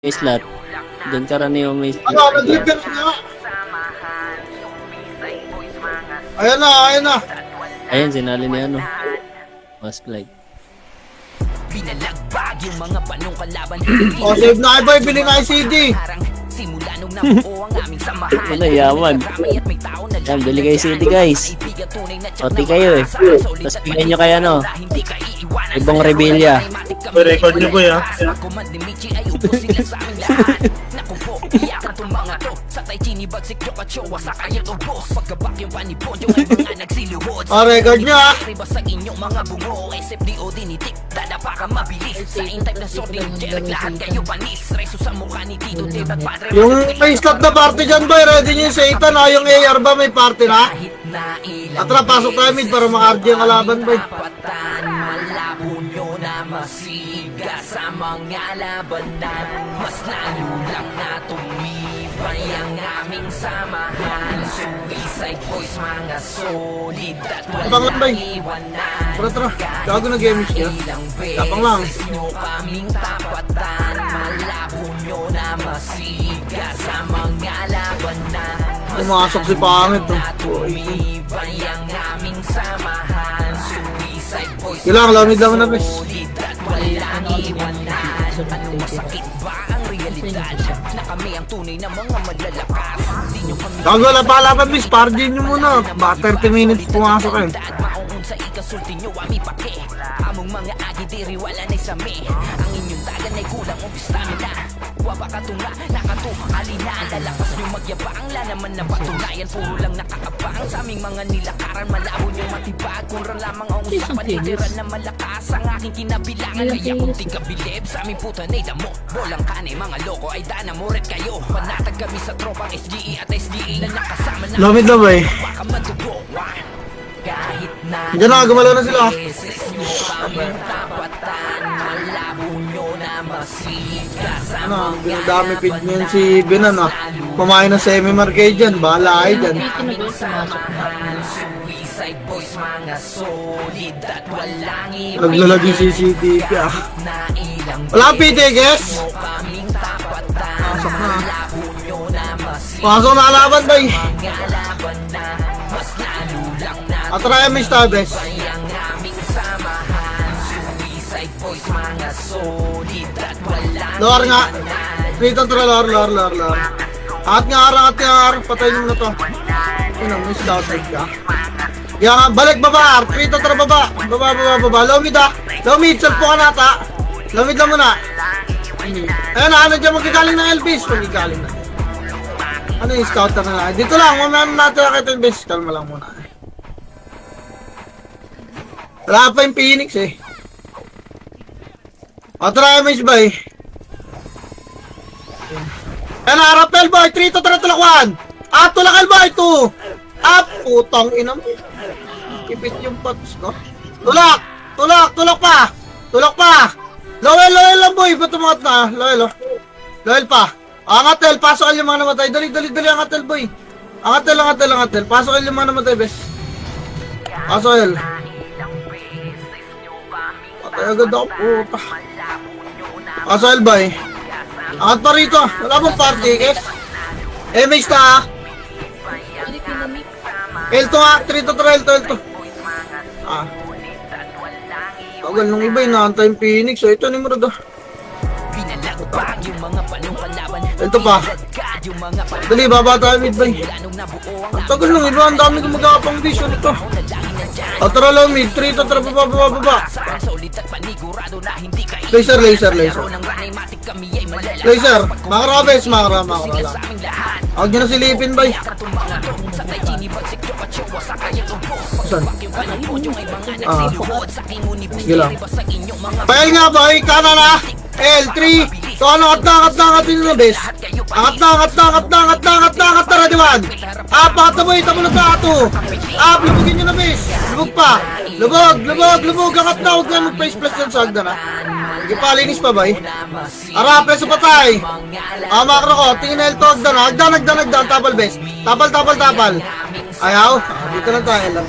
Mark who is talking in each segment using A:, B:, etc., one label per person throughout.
A: May slot. Doon karaniwang may slot.
B: Ano, nag-repair na. Ayan na, ayan na.
A: Ayan, sinali ni ano. Mas Clyde.
C: Pinalagbag yung mga panong kalaban.
B: O, save na boy, bili na yung CD.
C: Simula nung nabuo ang aming samahan.
A: Ano, yaman. Yan, bili kayo CD guys. Oti kayo eh. Tapos bigyan nyo kaya ano. Ibang Rebellia.
D: May record nyo boy ha.
B: O, record nyo ha.
C: Sa inyong mga bungo, SFDO dinitik, dadapa ka mabilis. Sa in-type na sorting, Derek, lahat kayo panis. Reso sa mukha ni Tito Dave at Padre.
B: Yung may slot na party dyan boy, ready nyo yung Satan ha. Yung AR ba may party na? Atra, pasok tayo mid para maka-RG ang kalaban boy.
C: Malabo nyo na masiga sa mga labanan. Mas lalo lang na tumibay ang aming samahan. Suicide boys, mga solid at
B: Tapang lang, bay.
C: walang iwanan.
B: Tara, gago na gaming siya. Tapang lang.
C: Beses nyo kaming tapatan. Malabo nyo na masiga sa mga labanan.
B: Pumasok si Pangit to.
C: Tumibay ang aming samahan. Suicide boys,
B: Kailangan, lamig lang na bes.
C: solid at walang iwanan. Ano masakit ba ang realidad? Na kami ang tunay na mga malalakas. Di nyo kami
B: Gago, wala pa kalaban bes. Party nyo muna. Ba 30 minutes pumasok eh.
C: maungon sa ikasulti nyo ami pake. Among mga agi diri wala na sami. Ang inyong dagan ay kulang o stamina. Wapa ka tunga, nakatu, alina. Lalakas nyo magyabang, la naman na patunayan. Puro lang nakakabang sa aming mga nilakaran. Malabo nyo matibag, kung lamang ang usapan. Literal na malakas ang aking kinabilangan. Kaya kung di ka bilib sa aming puta na damo. Bolang kanay mga loko ay dana mo rin kayo. Panatag kami sa tropang SGE at SDE na nakasama na.
B: Lamig na boy.
C: Baka madugo, kahit na
B: Diyan na, gumalaw na sila.
C: beses nyo kaming tapatan. Malabo nyo na masiga sa
B: Ano,
C: mga
B: dinadami pit niya yun si Benan ah. Kumain ng semi-market dyan. Bahala kayo dyan.
C: samahan. Suicide boys, mga solid at walang iba.
B: Naglalagay CCTV ah.
C: Na ilang
B: Wala PT, guess.
C: nyo kaming tapatan.
B: Pasok na.
C: Malabo nyo na masiga
B: Pasok na kalaban boy.
C: mga laban na. Mas lalo lang na
B: Atry mo yung stabes.
C: ang aming samahan. Suicide boys, mga solid at walang
B: Lower nga. Dito tara, lower. At nga ar. Patayin mo na to. Ano, may stabes ka. Yan nga, balik baba. Dito tara, baba. Baba. Low mid ah. Low mid, salpo ka nata. Low mid lang muna. Ayan na, ano dyan magkagaling ng Elvis. Magkagaling na. Ano yung scout na lang? Dito lang, mamaya natin nakita yung base. Kalma lang muna. Wala pa yung Phoenix eh. O, try mo yung bay. Ayan na, rappel boy. 3 to 3 tulakwan. Tulakal boy. 2. Putang ina mo. Kipit yung pots ko. Tulak pa. Lowel lang boy. Ba't tumangat na? Lowel pa. Angatel, pasok yung mga namatay. Dali, angatel boy. Angatel. Pasok yung mga namatay, bes. Pasok yun. Patay agad ako, puta. Pasok yun, boy. Angat pa rito. Wala bang party, guys? May sta. L2 nga, 3 to 3, L2. Tagal nung iba, inaantay yung Phoenix. Ito ni Murado.
C: Pinalagbag yung mga panong kalaban.
B: Ito pa.
C: Yung mga
B: Dali, baba tayo mid-bay.
C: planong nabuo ang
B: Ang tagal nung iba, ang dami gumagapang vision ito. Tara lang mid, 3 to tara, baba.
C: saan solid at panigurado na hindi ka
B: Laser.
C: ng ranaymatic kami ay malalakas.
B: Laser, makarabes, makara.
C: Sigas sa aming lahat.
B: Huwag nyo na silipin, bay.
C: Katong mga to sa tay chinibagsik yung katsuwa sa kayang ubos.
B: Saan?
C: Pagbak yung kanyang podyong ay mga nagsiluhod sa kingunibus.
B: Sige lang.
C: Iba sa inyong mga
B: Bayal nga, bay, kanan na. L3. So, angat na yun na, bes. Angat na, tara, diwan. Pangat na, boy, tamo na tato. Lubugin nyo na, bes. Lubog pa. Lubog. Angat na, huwag na mag-face plus yan sa hagdan, ha. Sige pa, linis pa, bay. Preso patay. Makro ko, tingin na L2, hagdan, tapal, bes. Tapal. Ayaw. Dito lang tayo, lang.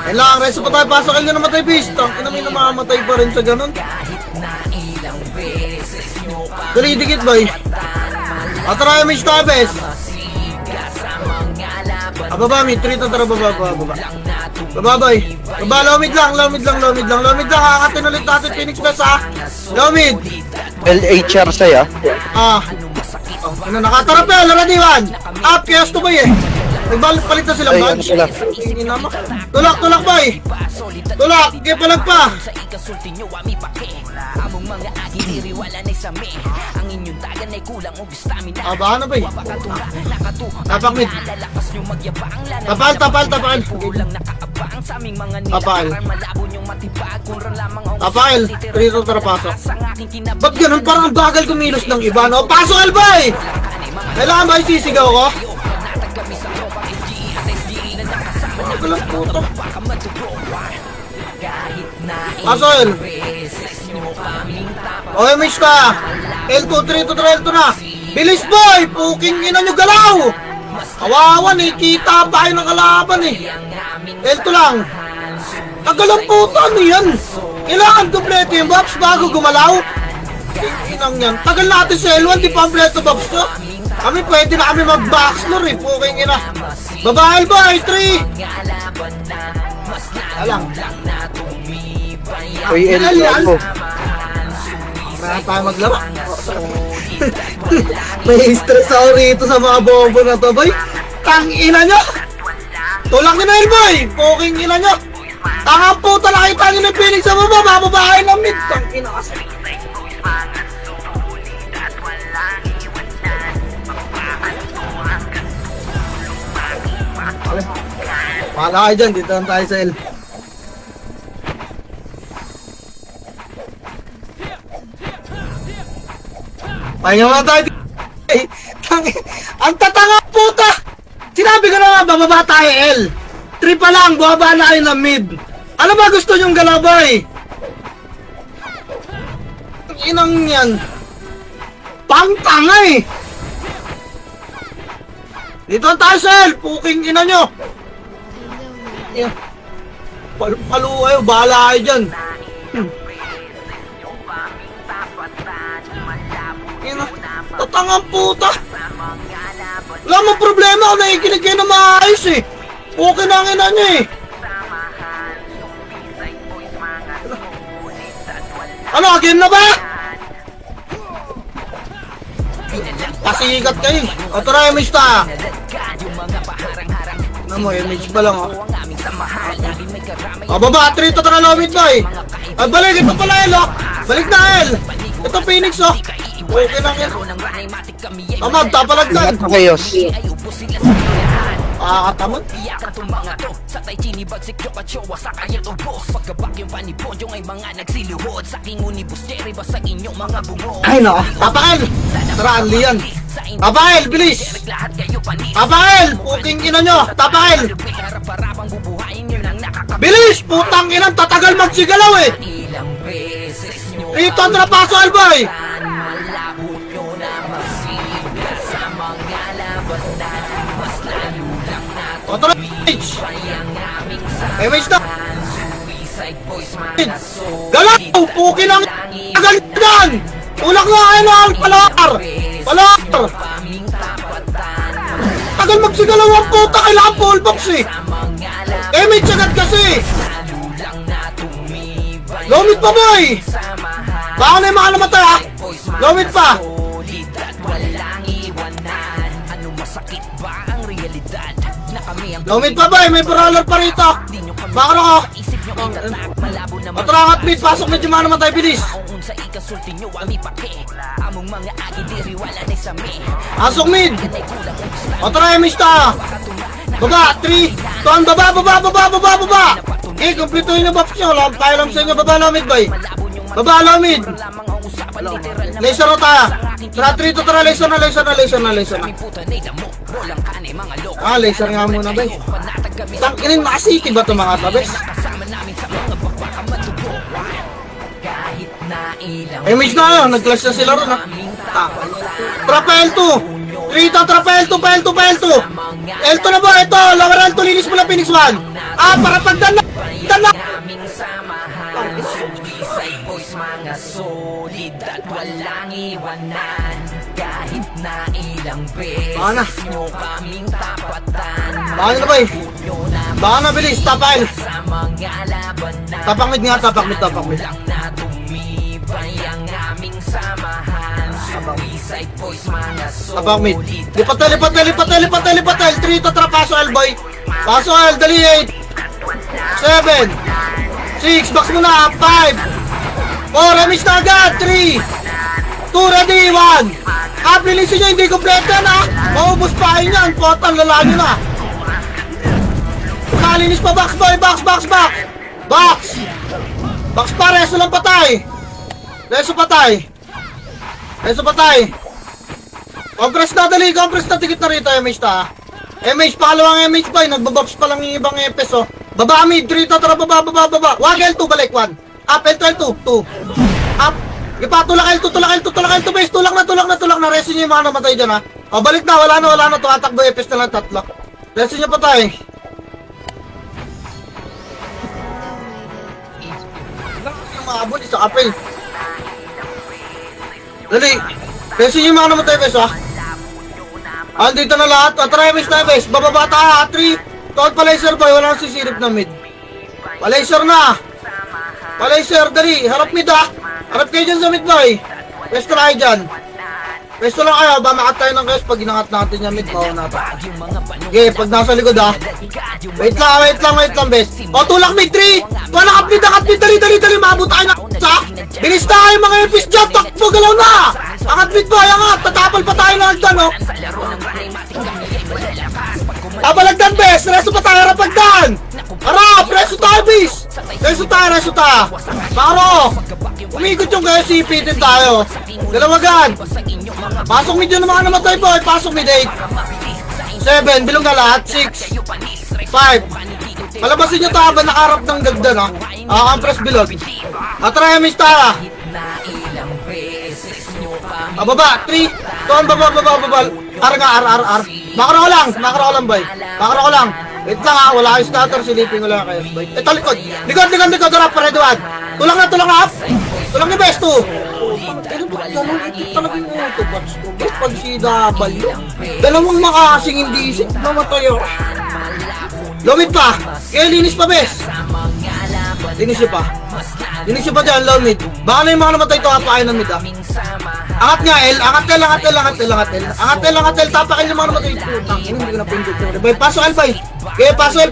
B: Kailangan, reso pa tayo, pasok kayo na matay, bes. Tangin na may namamatay pa rin sa ganun.
C: kahit na ilang beses nyo
B: Dali, dikit boy. Atara yung may stabes. Baba, mid. 3 to tara, baba. Baba, boy. Baba, low mid lang. Kakatin ulit natin Phoenix Best, ha? Low mid.
E: LHR sa'yo.
B: Ano, nakatarapel, ready one. Up, chaos to boy eh. Nagpalit na silang
E: Ay, ano
B: badge.
E: sila?
B: Tulak boy. Tulak, palag pa.
C: Sa ikasulti nyo ami pake among mga agi diriwala na sa me ang inyong tagan ay kulang og stamina
B: Baka na boy.
C: wapakatunga nakatu
B: Tapak mid.
C: lalakas nyo magyabang lana
B: Tapal.
C: kulang nakaabang sa aming mga
B: Tapal.
C: nilakaran malabo nyong matibag kung ran lamang ang
B: Tapal. 3 to tara, pasok.
C: sa aking kinabang
B: Ba't ganun parang ang bagal kumilos ng iba, no? Pasok, Elboy! Kailangan ba isisigaw ko?
C: natagami sa tropang SGE at SGE na nakasama na
B: Walang puto.
C: baka madugo kahit na
B: Pasok, El.
C: beses nyo kaming tapat
B: Okay, miss na. L2, 3 to tara, L2 na. Bilis, boy! Puking ina nyo galaw! Kawawan eh, kita pa kayo ng kalaban eh. L2 lang. Tagal ang puto, ano yan? Kailangan kompleto yung Bobs bago gumalaw. Inang yan. Tagal natin sa L1, di pa kompleto Bobs to. Kami pwede na kami mag-backslore eh, puking ina. Babael boy, 3! Alang.
E: Uy, L ako.
B: Kaya tayo maglaro. May stress ako rito sa mga bobo na to, boy. Tang ina nyo! Tulak nyo na yun, boy! Puking ina nyo! Tangang puta, nakita nyo ng Phoenix sa baba, bababae ng mid. Tang ina kasi. Wala kayo dyan, dito lang tayo sa L. Pahinga muna tayo. Eh, ang tatanga puta! Sinabi ko na nga, bababa tayo L. 3 pa lang, bumaba na kayo ng mid. Ano ba gusto nyong galabay? Ang inang yan. Pangtanga eh. Dito tayo sa L, puking ina nyo. Yeah. Palu kayo, bahala kayo dyan. Ina, tatangang puta. Wala mong problema kung nakikinig kayo na maayos eh. Okay na ang ina nyo eh. Ano, again na ba? Pasikat kayo. O tara, image ta. Ano mo, image pa lang oh. O baba, 3 to tara lomit boy. Ay balik, ito pala L oh. Balik na L. Ito Phoenix oh. Okay lang yan. Amag, tapalagdan.
E: Ingat kayo.
B: Katamot.
C: Iyakan tong mga to sa tay chinibagsik yung kachowa sa kayat ubos pagkabak yung panipon yung ay mga nagsiluhod sa king unibus Jerry basag inyong mga bungo
B: Ay no, Papael. Tara, Anli yan. Papael, bilis.
C: lahat kayo panis
B: Papael, puking ina nyo. Papael.
C: harap-harapang bubuhayin nyo ng nakakapit
B: Bilis, putang inang tatagal magsigalaw eh.
C: ilang beses nyo
B: Rito ang trapaso, Alboy.
C: malabo nyo na masigat sa mga labanan mas lalo lang nato
B: O tara, image.
C: ang aming
B: Image na.
C: suicide boys mga
B: Galaw, puking ang tagal dyan. Ulak na kayo ng palar. Palar.
C: aming tapatan
B: Tagal magsigalaw ang puta, kailangan full box eh. Image agad kasi. Lomit pa boy. Baka na yung mga namatay ha. Lomit pa.
C: Solid at walang iwanan ano masakit ba ang realidad na kami ang
B: Lomit pa boy, may brawler pa rito. Baka na ko.
C: isip nyo itatak malabo na
B: Matrangat mid, pasok medyo mga namatay, bilis.
C: maungun sa ikasulti nyo ami pake among mga agi diriwala na sa me
B: Pasok mid.
C: ay kulang og gusto
B: O tara, image ta. Baba, 3, 2, baba. Eh, kumpletuhin yung buffs nyo. Wala tayo lang sa inyo. Baba lomit boy. Baba lomit.
C: lamang ang usapan literal na
B: Laser na tayo. Tara, 3 to tara, laser na.
C: puta na damo walang kanay mga loko
B: Ah, laser nga muna boy.
C: panatag kami sa
B: Tangkinin, nakasiti ba ito mga tabes?
C: kasama namin sa mga bakbaka matugo kahit na ilang
B: Image na yun, nag-clash na sila ron ha. Trapel 2. 3 to, trapel 2, pel 2. L2 na ba? Ito, lower L2, linis mo na Phoenix 1. Ah, para pagdan na.
C: aming samahan suicide boys mga solid at walang iwanan kahit na ilang beses
B: Baka na.
C: nyo kaming tapatan.
B: Baka na boy.
C: Nyo na
B: Baka na bilis. Tapile.
C: sa mga laban na
B: Tapak mid nga. Tapak mid. Tapak mid.
C: lang na tumibay ang aming samahan. Suicide boys, mga
B: Tapak mid.
C: solid.
B: Lipatel, lipatel, lipatel, lipatel, lipatel. 3 to trap. Paso L boy. Paso L. Dali 8. 7. 6. Box mo na. 5. 4. Remis na agad. 3. 2. Ready. 1. Linisin nyo. Hindi kompleto na. Maubos pa kayo yan. Potang lalaki na. Malinis pa. Box boy. Box, box, box. Box. Box pa. Reso lang patay. Reso patay. Reso patay. Compress na, dali. Compress na. Tikit na rito. MH ta. MH, pangalawang MH boy. Nagbabox pa lang yung ibang EPS oh. Baba mid. 3 to tara. Baba, baba, baba. Wag L2. Balik 1. Up L2. 2. Up. Ipa, tulak L2. Tulak L2. Tulak L2 base. Tulak na, tulak na, tulak na. Resin nyo yung mga namatay dyan ha. O, balik na. Wala na, wala na. Tumatakbo EPS na lang tatlo. Resin nyo patay. Wala kasi yung maabot. Isa kapil. Dali. Resin nyo yung mga namatay base ha. Dito na lahat. Try miss na base. Bababa ta. 3. Tawad pa laser boy. Wala nang sisirip na mid. Palaser na. Palaser. Dali. Harap mid ha. Harap kayo dyan sa mid boy. Pwesto na kayo dyan. Pwesto lang kayo. Bamakat tayo ng guys. Pag ginangat natin yung mid. Bawa natin. Okay. Pag nasa likod ha. Wait lang. Wait lang. Wait lang base. O tulak mid 3. Tulak mid. Akat mid. Dali. Dali. Dali. Maabot tayo na. Sa. Bilis na kayo mga epis dyan. Takbo. Galaw na. Akat mid boy. Angat. Tatapal pa tayo ng hagdan oh. Tabalagdan bes, reso pa tayo, harapagdan! Harap, reso tayo bis! Reso tayo, reso tayo! Paro! Umikot yung kayo, sipitin tayo! Dalawagan! Pasok mid yun ng mga namatay boy, pasok mid 8 7, bilong na lahat, 6 5 Palabasin nyo tayo ba nakaharap ng gagda no? Compress bilog Atraya miss tayo! Baba, 3 Tuan, baba, baba, baba R nga, R Makara ko lang boy Makara ko lang Wait lang ha, wala kayo scatter, silipin ko lang kayo boy. Ito likod, likod, harap, paredo one Tulang na up Tulang ni best 2 Talagang ito, batch to pag si W Dalawang makakasing hindi isip Mamatay ako Lomit pa, kaya linis pa best Linis pa Linis pa dyan, low mid Baka na yung mga namatay ito, kapain ng mid ha Angat nga L, angat L, tapakin yung mga namatay ito hindi ko na pindot boy, paso L boy kaya paso L,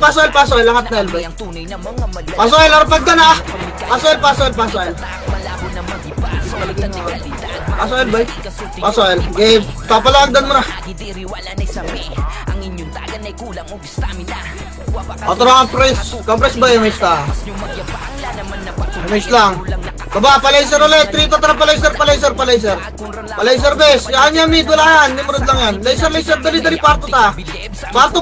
B: angat na L boy Paso L, harapag ka na Paso L Paso L boy Paso L, kaya papalagdan mo na Atara compress ba yung miss ta? Miss lang Baba, palaser ulit, 3 to tara, palaser Palaser base, yan mid, wala yan, nimrod lang yan Laser, dali, parto ta Parto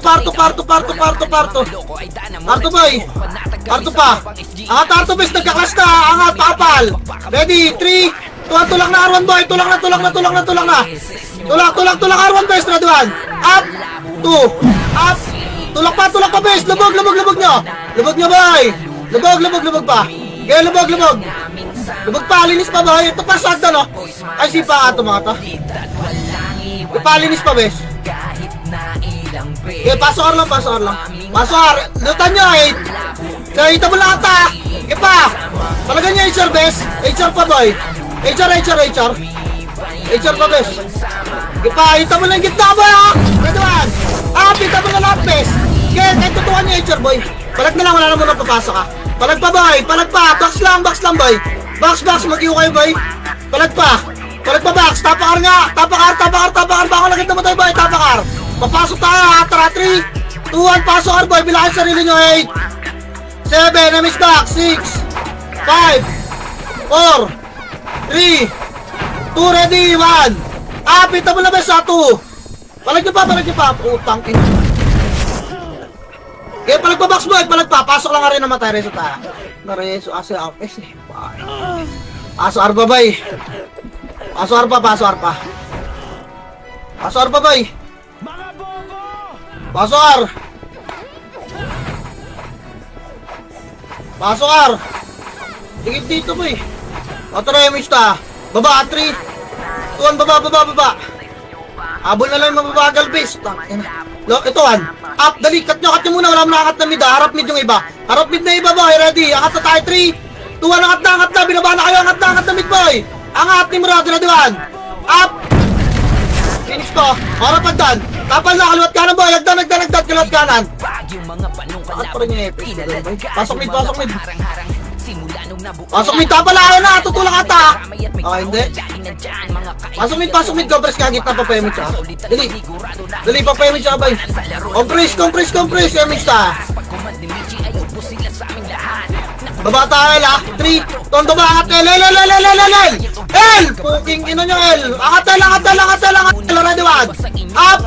B: boy Parto pa Angat, parto base, nagkaklas na Angat, pakapal Ready, 3 Tulak na R1 boy, tulak na Tulak R1 base, ready 1 Up, 2 Up Tulak pa base, lubog nyo boy Lubog pa kaya lubog pa, linis pa ba? Ito pa sagda no? Ay sipa ito mga to Ipalinis pa bes Okay, pasok lang Lutan nyo 8 Kaya ita mo lang ata Ipa Talagan nyo HR bes HR pa boy HR pa bes Ipa, ita mo lang gitna boy ha Reduan ita mo lang lahat bes Kaya kahit tutukan nyo HR boy Palag na lang, wala na muna papasok ha Palag pa boy, box lang boy Box, mag-iw kayo boy Palag pa box, tapakar nga Tapakar, baka lagit naman tayo boy Tapakar, papasok tayo ha Tara, 3, 2, 1, pasok ar boy Bilangin sarili nyo, 8 7, na miss box, 6 5 4 3 2, ready, 1 Pita mo na ba sa 2 Palag nyo pa Utang ina kaya palagpa-box boy, pasok lang nga rin naman tayo, reso tayo. Nareso, Paso arpa bay. Paso arpa bay. Paso ar. Tingin dito boy. Atara yung mista. Baba, 3 Tuwan, baba. Habol na lang yung mababagal, base. Ito, one. Up, dali, cut nyo muna. Wala mo nakakat na mid, harap mid yung iba. Harap mid na iba, boy. Ready? Angat na tayo, 3, 2, 1, angat na. Binaba na kayo, angat na mid, boy. Angat ni Murad, ready, one. Up. Phoenix ko. Harap agdan. Tapal na, kaliwat kanan, boy. Agdan, kaliwat kanan. Angat pa rin yung EPS. Pasok mid. Pasok mid, tapal na, tutulak ata. Hindi. Pasok mid, Gobres ka, gitna pa payment siya. Dali pa payment siya, boy. Compress, payment siya. Baba tayo, L, 3, tondo ba, angat, L. Puking ino nyo, L. Angat, ready, one. Up.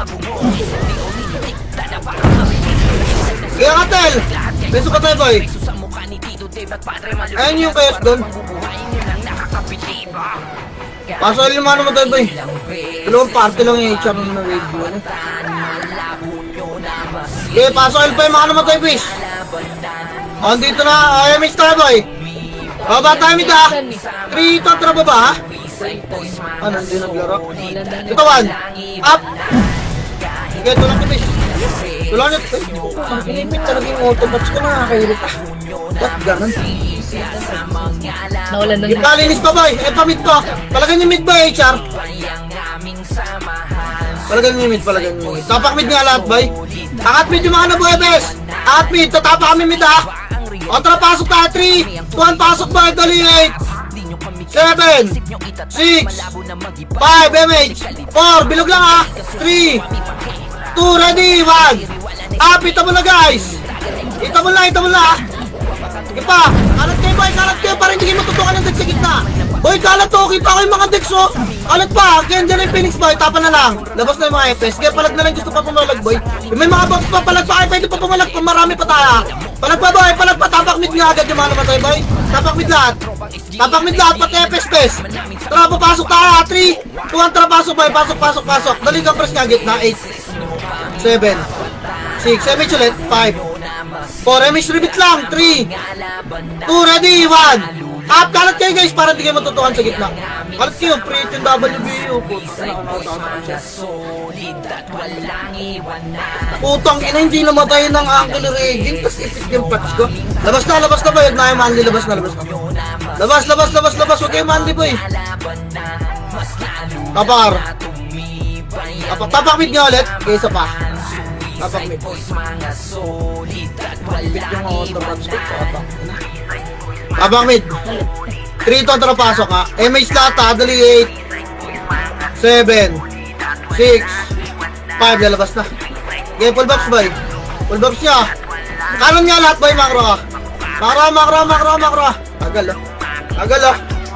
B: Kaya angat, L. Beso pa tayo, boy. Ayun yung kayos doon. Pasok yung mano mo tayo, boy. Dalawang party lang yung HR na radio. Okay, pasok L pa yung mano mo tayo, boys. Dito na. Ay, mix tayo, boy. Baba tayo, mid, ha. 3, tantra baba, ha. Ano, hindi naglaro. Ito, 1. Up. Okay, tulak ko, boys. Tulak nyo. Inipit talaga yung autobots ko, nakakahirap. Ba't ganun?
F: Nawalan na
B: Yung kalinis pa, boy. Pa-mid ko. Palagan yung mid, boy, HR. Palagan yung mid. Tapak mid nga lahat, boy. Angat mid yung mga nabuebes. Angat mid. Tatapa kami mid, ha. Otra, pasok tayo. 3, 1, pasok, boy. Dali, 8, 7, 6, 5, MH, 4, bilog lang, ha. 3, 2, ready, 1. Up, ita mo na, guys. Ita mo na, ha. Sige pa, kalat kayo, para hindi kayo matutukan ng deck sa gitna. Boy, kalat to, kita ko yung mga decks, oh. Kalat pa, kaya dyan yung Phoenix, boy, tapa na lang. Labas na yung mga FS, kaya palag na lang, gusto pa pumalag, boy. May mga box pa, palag pa, pwede pa pumalag, pa marami pa tayo. Palag pa, boy, tapak mid nga agad yung mga namatay, boy. Tapak mid lahat, pati FS, pes. Tara, papasok tayo, 3, 2, 1, tara, pasok, boy, pasok. Dali ka, press nga, gitna, 8, 7, 6, MH ulit, 5, 4, MH repeat lang, 3, 2, ready, 1. Up, kalat kayo, guys, para hindi kayo matutukan sa gitna. Kalat kayo, pre-hit yung WBU. Putang ina, hindi namatay ng Uncle Reagan. Tapos ipit yung patch ko. Labas na, boy. Huwag na yung Manly, labas na. Labas. Huwag kayo Manly, boy. Tapar. Tapak mid nga ulit. Okay, isa pa. Tapak mid. Ipit yung autobots ko. Tapak mid. 3 to, tara pasok, ha. MH lahat, ha. Dali, 8, 7, 6, 5. Lalabas na. Okay, full box, boy. Full box niya. Kanan niya lahat, boy. Makro, ha. Makro.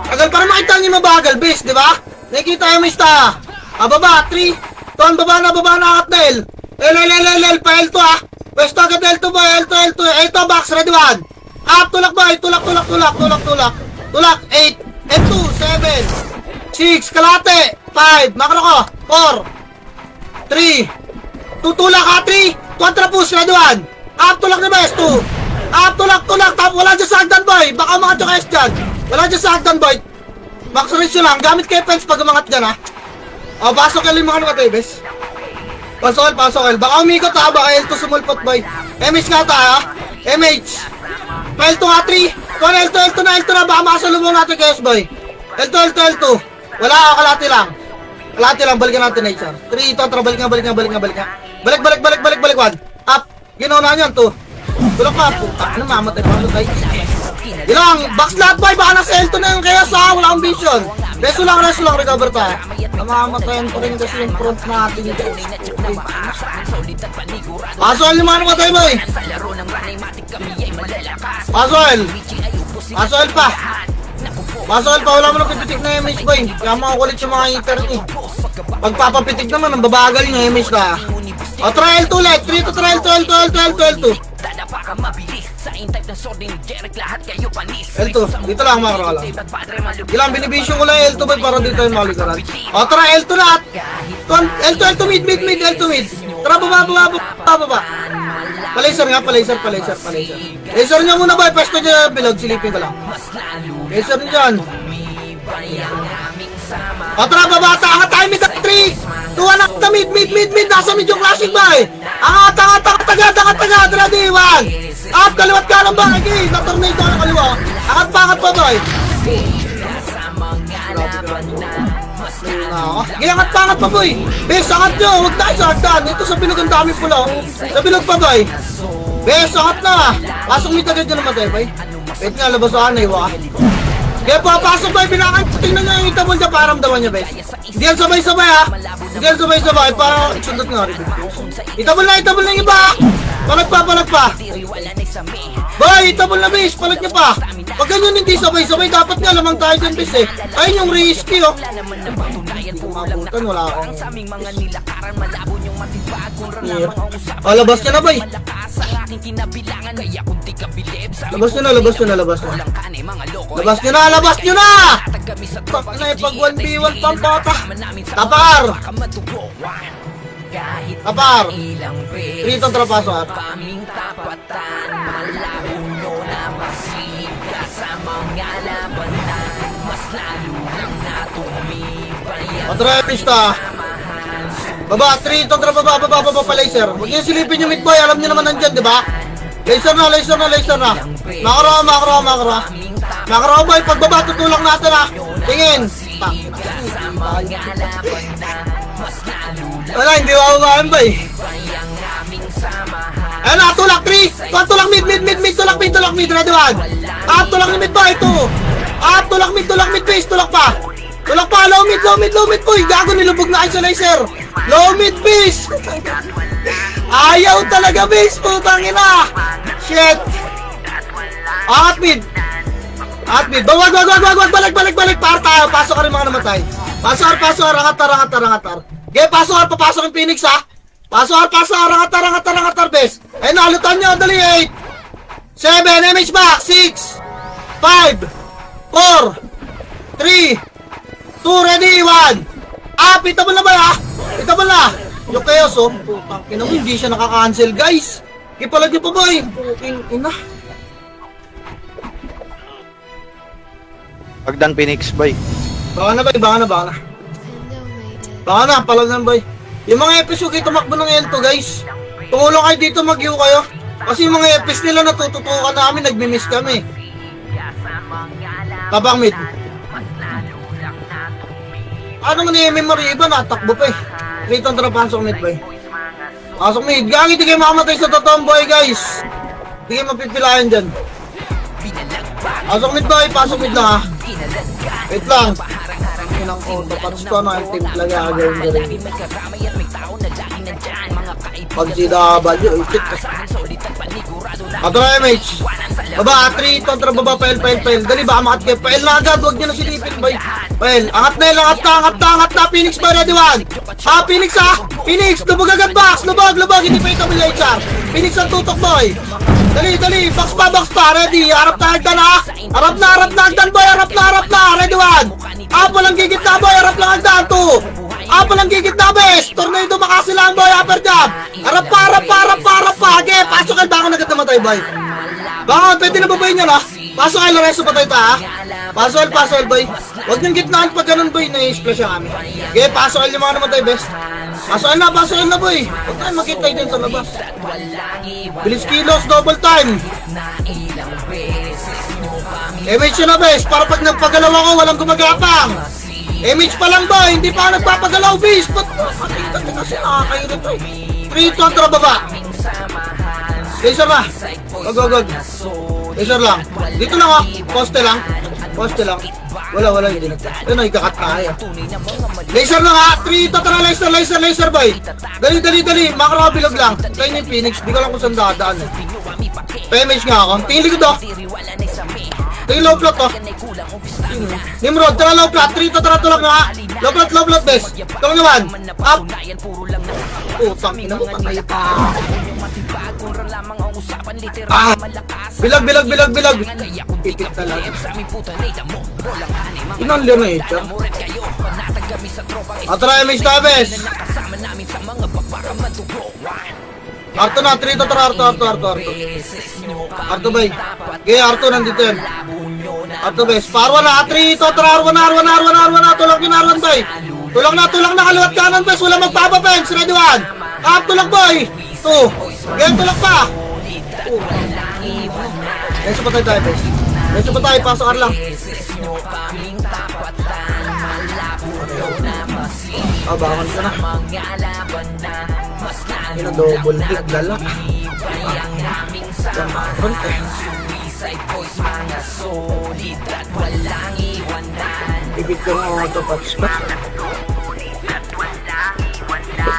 B: Agal para makita niyo mabagal, bis, di ba? Nakikita yung mista. Baba, 3. Ton, baba na, angat na L. L, pa L2, ha. Pwesto agad L2, boy. L2. Ito, box, ready, 1. Up, tulak, boy. Tulak. Tulak, 8, L2, 7, 6, kalate, 5, makro ko, 4, 3, tutulak, ha, 3, kontra push, ready, 1. Up, tulak na, best, 2. Up, tulak. Wala dyan sa hagdan, boy. Baka umangat yung KS dyan. Wala dyan sa hagdan, boy. Max ratio lang. Gamit kayo fence pag umangat dyan, ha. Pasok kayo yung mga namatay, bes. Pasok. Baka umikot, ha. Baka L2 sumulpot, boy. MH nga tayo, ha. MH. L2 nga, 3. Kung L2 na. Baka makasalubong natin KS, boy. L2. Wala, kalati lang. Balikan natin na HR. 3, ito, tara, balik nga. Balik, 1. Up. Ginauna niyan, 2. Tulak pa. Ano, mamatay. Ilang, box lahat, boy. Baka nasa L2 na yung KS, ha. Wala akong vision. Reso lang, recover tayo. Namamatayan pa rin kasi yung front natin dito. Pasol yung mga namatay, boy. Pasol pa. Wala mo nang pipitik na MH, boy. Kaya makukulit yung mga hitter niyo. Pagpapapitik naman, ang babagal yung MH ka. Trial 2 ulit. 3 to trial 2. L2, dito lang makakala lang. Ilang binibisyo ko lang L2, boy, para dito yung malikaran. Tara, L2 lahat. L2 mid. Tara, baba. Palaser. Laser niya muna, boy. Pwesto niya bilog, silipin ko lang. Laser niya dyan. O tara, babata, angat tayo mid 3, 2, anak na mid, nasa mid yung classic ba eh. Angat, tagad, ready, 1. Up, kaliwat ka lang ba, okay, na-tornado ang kaliwa. Angat pa boy. Angat pa boy. Bes, angat nyo, huwag tayo sa hagdan. Ito sa bilog ang dami pula. Sa bilog pa boy. Bes, angat na. Pasok mid agad nyo naman tayo boy. Wait nga, labasahan na iwa. Kaya papasok boy, binakay. Tingnan nyo yung itabol niya, paramdaman niya bes. Hindi yan sabay-sabay ha. Hindi yan sabay-sabay, parang sundot nga rin. Itabol na yung iba. Palag pa. Boy, itabol na bes, palag niya pa. Pag ganyan hindi sabay-sabay, dapat nga lamang tayo dyan bes eh. Ayun yung risky oh. Mabutan, wala akong. Labas niya na boy. Labas nyo na! Pak na pag 1v1 pang pata. Tapar! Rito trapaso at. Patra pista. Baba, 3 itong baba pa laser. Huwag niyo silipin yung mid boy, alam niyo naman nandyan, di ba? Laser na. Makro boy, pagbaba tutulak natin ha. Tingin. Wala, hindi mababahan boy. Ayun na, tulak 3. Tulak mid, tulak mid, ready 1. Tulak ni mid boy, 2. Tulak mid base, tulak pa, low mid boy. Gago, nilubog na kayo sa laser. Low mid base. Ayaw talaga base, putang ina. Shit. Angat mid. Wag, balik. Para tayo, pasok ka rin mga namatay. Pasok, rangatar. Okay, papasok yung Phoenix ha. Pasok, rangatar, bes. Ayun na, halutan nyo, dali, 8, 7, MH back, 6, 5, 4, 3, 2, ready, 1. Itabol na ba ha? Itabol na. Yung chaos oh. Putang ina mo, hindi siya nakaka-cancel guys. Kipalag niyo pa boy. Puking ina.
E: Pagdan Phoenix, boy.
B: Baka na, palag na boy. Yung mga episode kayo tumakbo ng L2 guys. Tumulong kayo dito, mag-view kayo. Kasi yung mga episode nila natututukan namin, nagmi-miss kami. Tabang mid. Ano mo ni memory iba, natakbo pa eh. Rito ang pasok mid boy. Pasok mid. Gagi, di kayo makamatay sa totoong boy guys. Di kayo mapipilayan dyan. Pasok mid boy, pasok mid lang ha. Wait lang. Inang auto, patos ko ano yung team talaga gagawin ko rin. Pag si W, ikit ka. Ato na MH. Baba, 3, kontra baba, pail. Dali ba, makat kayo. Pail na agad, huwag nyo na silipin boy. Pail, angat na. Phoenix boy, ready 1. Phoenix ha. Phoenix, lubog agad box. Lubog, hindi pa itabol yung HR. Phoenix ang tutok boy. Dali, box pa, ready. Harap na hagdan ha. Harap na hagdan boy, harap na. Ready 1. Walang gigit na boy, harap lang hagdan 2. Walang gigit na bes. Tornado makasilang boy, upper jab. Harap pa. Okay, pasok kayo, baka agad namatay boy. Baka, pwede na babayin nyo na. Pasok kayo, Lorenzo patay ta ha. Pasok boy. Huwag nyung gitnaan pag ganun boy, na-splash yung kami. Okay, pasok kayo yung mga namatay bes. Pasok na boy. Huwag tayo makita din sa labas. Bilis kilos, double time. MH na bes, para pag nagpagalaw ako, walang gumagapang. MH pa lang boy, hindi pa nagpapagalaw bes. Ba't makakita ka kasi nakakayo na to eh. 3 kontra baba. Laser na. Wag. Laser lang. Dito lang ha. Poste lang. Wala hindi na. Ayun, ikakat na kaya. Laser na ha. 3 tatra laser boy. Dali. Makro bilog lang. Tayo na yung Phoenix. Di ko lang kung saan dadaan eh. Pa-MH nga ako. Tingin likod oh. Tingin low plot oh. Nimrod, tara low plot. 3 tatra tulak nga. Low plot bes. Tulak naman. Up. Tang ina mo, patay pa. Bilag. Pipit talaga. Inanlir na ito. Atara MH Tabes. Arto na, 3 tatra, Arto. Arto bay. Gaya, Arto nandito yan. Ato bes, parwa na, 3, to, arwa na, tulak yun, arwan boy. Tulak na, kaliwat kanan bes, wala magpapa Pengs, ready 1. Up, tulak boy. 2, ganyan tulak pa. Leso pa tayo bes. Leso pa tayo, pasok ar lang. Bangon ka na. Ina double kick, dala. Bangon ka. Ibig ka nga auto-patch ka.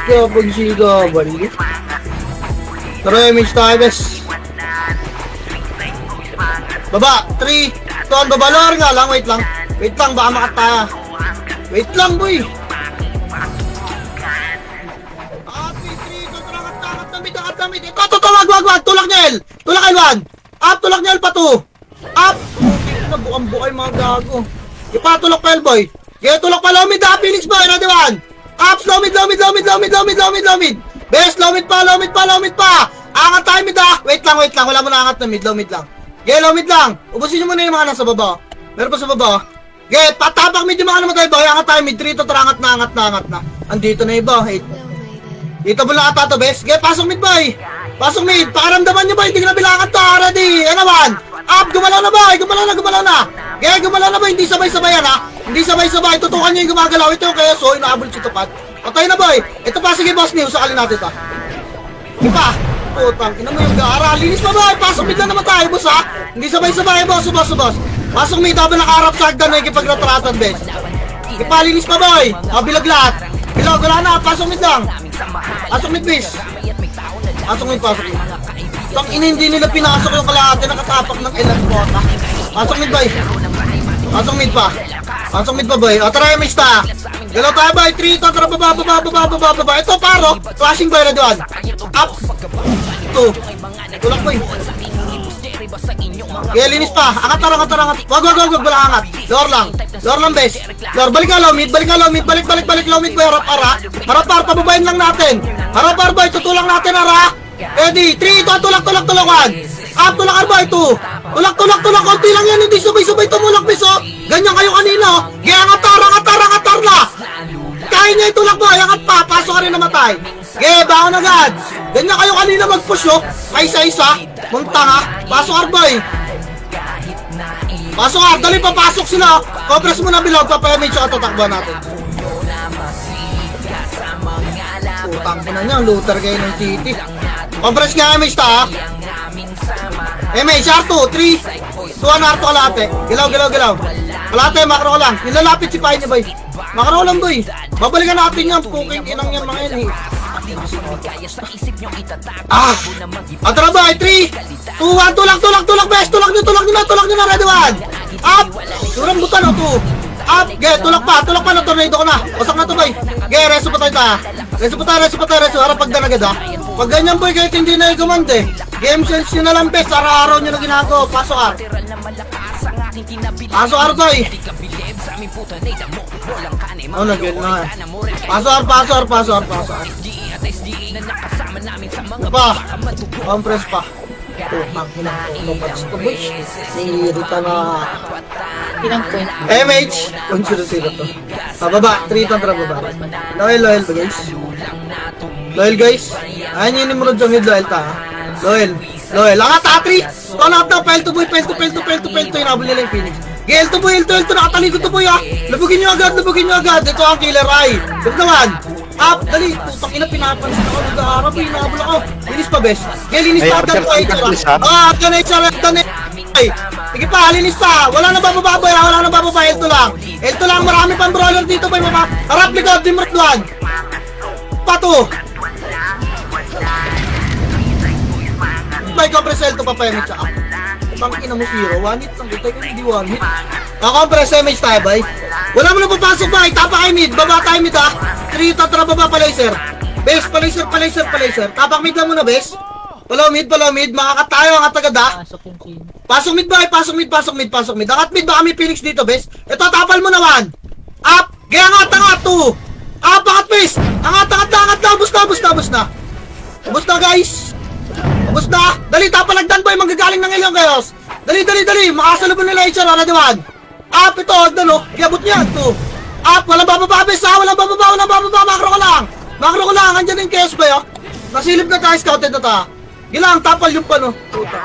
B: Kaya pag siga, balik. Tara, image tayo, bes. Baba, 3, 2, baba, lower nga lang, wait lang, baka makataya. Wait lang, boy. Angat na mid. Ito, wag. Tulak niya, El. Tulak, L1. Up, tulak niya, L pa 2. Up. Bukang-bukay mga gago. Ipatulak pa, L, boy. Kaya tulak pa, low mid, Phoenix, boy. Ready 1. Up, slow mid. Best, low mid pa. Angat tayo mid, Wait lang. Wala mo na angat na mid, low mid lang. Kaya low mid lang. Ubusin nyo muna yung mga nasa baba. Meron pa sa baba. Kaya patapak mid yung mga namatay, boy. Angat tayo mid. 3 to, angat na. Andito na iba. Dito mo lang ata to, best. Kaya pasok mid, boy. Pasok mid. Pakaramdaman nyo, boy. Hindi ka na bilangan to. Ready. Ano man? Up. Gumalaw na, boy. Gumalaw na. Kaya gumalaw na, boy. Hindi sabay-sabay yan, ha. Hindi sabay-sabay. Tutukan nyo yung gumagalaw. Ito yung kaya so. Inaabol si Tupat. Patay na, boy. Ito pa. Sige, boss. News. Sakalin natin to. Ipa. Putang. Ina mo yung gara. Linis pa, boy. Pasok mid lang naman tayo, boss, ha. Hindi sabay-sabay, boss. Pasok mid. Habang nakaharap sa hagdan na ikipaglatratan, best. Ipalinis pa, boy. Bilag lahat. Bilag. Wala na. Pasok mid lang. Pasok mid, base. Pasok mid. Tang ina, hindi nila pinasok yung kalahati. Nakatapak ng ilan kota. Pasok mid, boy. Pasok mid pa, boy. O, tara yung mista. Galaw tayo, boy. 3, to, tara, baba. Ito, paro. Flashing, boy, ready 1. Up. 2. Tulak, boy. Kaya linis pa. Angat. Wag. Wala angat. Lower lang, bes. Lower, balik ka, low mid. Balik, low mid, boy. Harap, pababayin lang natin. Harap, boy. Tutulang natin, ara. Ready. 3, to, tulak, 1. Up, tulak, boy. 2. Tulak. Konti lang yan. Hindi sabay-sabay tumulak, bes, oh. Ganyan kayo kanina, oh. Kaya angatar na. Kaya niya itulak, boy. Angat pa. Pasok ka rin namatay. Okay, baon agad. Ganyan kayo kanina mag-push, oh. Kaisa-isa. Muntang, ha. Pasok, boy. Pasok, dali papasok sila. Compress mo na bilog, papayamid siya katatakbuhan natin. Putang ko na niya, looter kayo ng city. Compress nga, MH ta, ha. MH, R2, 3, 2, R2 kalate. Gilaw. Kalate, makro ko lang. Nilalapit si Pahay niya, boy. Makro lang, boy. Babalikan natin yan, puking inang yan mga yan, eh. Atara ba? 3, 2, 1, tulak, best. Tulak nyo na, ready 1. Up. Surang butan, 2. Up. Tulak pa na, tornado ko na. Wasak na to, boy. Reso pa tayo. Harap pagdan agad, ha. Pag ganyan, boy, kahit hindi na i-command, game sense nyo na lang, best. Araw-araw nyo na ginagawa. Pasok, boy. Oh, nag-get na. Pasok. Pa. Compress pa. Nirita na. MH. Kung sila to. Baba. 3 tantra baba. Loyal to, guys. Loyal, guys. Ayan yung nimrod sa mid. Loyal ta. Loyal. Angat, 3. Angat na. Pel to, boy. Inabol nila yung Phoenix. L to, boy. Nakatalikod to, boy, ha. Labugin nyo agad. Ito ang killer eye. Good naman. Up, dali. Putang ina, pinapansin ako. Nag-aarap, hinabol ako. Linis pa, bes. Linis pa. Agad po, ganay. Sige pa, linis pa. Wala na bababa. L2 lang. Marami pang brawler dito, boy. Harap likod, dimrot 1. Pato. May compress L2 pa pa yung siya. Pang ina mo 0. 1 hit lang. Ito yung hindi 1 hit. Compress MH tayo, boy. Wala mo na papasok, boy. Tapa kayo mid. Baba tayo mid, ha. 3, tatra, baba, palaser. Bes, palaser. Tapak mid lang muna, bes. Palaw mid. Makakatayo ang atagad, ha. Pasok mid, boy. Pasok mid. Angat mid, baka may Phoenix dito, bes. Ito, tapal mo na 1. Up. Gaya angat, 2. Up, angat, bes. Angat na. Ubus na, guys. Dali, tapalagdan, boy. Manggagaling ng ilang chaos. Dali. Makasalubong nila HR, ready one. Up, ito, dalo. Iabot niya, ito. Up, walang bababa, bes, ha? Walang bababa. Makro ko lang, andyan yung KS ba, Nasilip na tayo, scouted na ta. Gilang, tapal yung pano.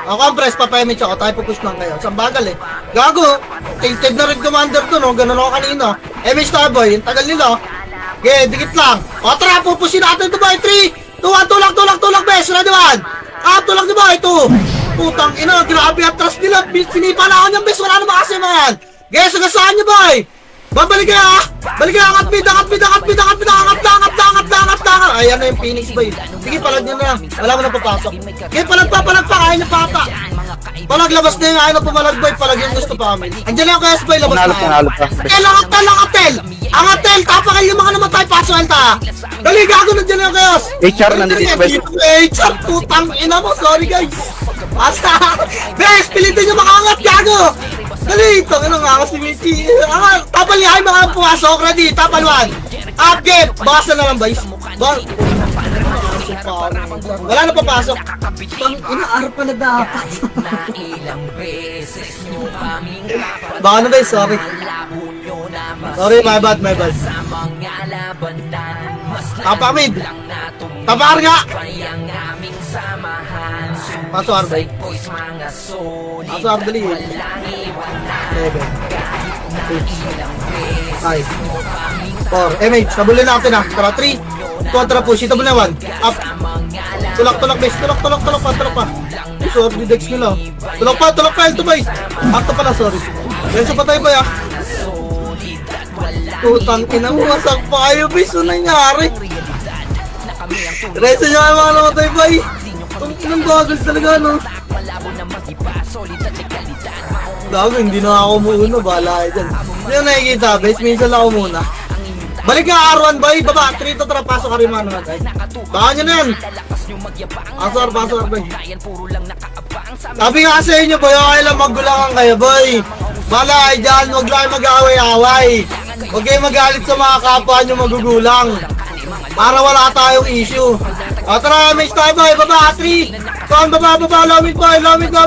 B: Ako, compress, papayamit ako, tayo pupush lang kayo. Saan bagal eh. Gago, tilted na rin commander to, no? Ganun ako kanina. MH Starboy, yung tagal nila. Okay, dikit lang. O, tara, pupusin natin ito ba? 3, 2, 1, tulak, bes, ready one. Up, tulak diba, ito. Putang ina, grabe at trust nila. Sinipa na ako niyang bes, wala naman kasi mga yan. Okay, sagasaan niyo boy. Babalik ka ha. Balik ka, angat. Ayan na yung Phoenix boy. Sige, palag niyo na. Wala mo na papasok. Okay, palag pa, kaya niyo pata. Palag, labas na yung ayaw na pumalag boy. Palag yung gusto pa kami. Andiyan na yung KS boy, labas na.
E: Panalo pa.
B: Langatel. Angatel, tapakal yung mga namatay, pasok ta. Dali, gago, nandiyan na yung KS.
E: HR nandito ba?
B: HR, putang ina mo, sorry guys. Basta! Bes, pilitin nyo makaangat, gago! Dali, ito, ano nga ako si Michi. Tapal niya, ay mga pumasok, ready, tapal 1. Upget! Basta na lang, boys. Wala na papasok. Pang inaar pa na dapat. Baka na, guys, sorry. Sorry, my bad. Tapamid. Tapar nga! Pasok Arbay. Pasok Arbay. 7 6 5 4 MH, tabulin natin ha. Tara 3 2 tara push, tabulin na 1 up. Tulak base, tulak pa. Sorry, di dex nila. Tulak pa, L2 bay. Akto pala, sorry. Yan sa patay ba ya? Tutang ina mo, masak pa kayo base. Ano nangyari? Reso nyo ang mga namatay bay. Ang inang bagal talaga, no? Gago, hindi na ako muna, bahala kayo dyan. Hindi na nakikita, bes, minsan lang ako muna. Balik nga R1 boy, baba, 3 to tara, pasok ka rin mga naman, guys. Baka nyo na yan. Pasok boy. Sabi nga sa inyo, boy, okay lang maggulangan kayo, boy. Bahala kayo dyan, huwag lang mag-away-away. Huwag kayo magalit sa mga kapwa nyo magugulang. Para wala tayong issue. O tara, may style boy, baba, 3. Saan baba, lomid boy, lomid. Go,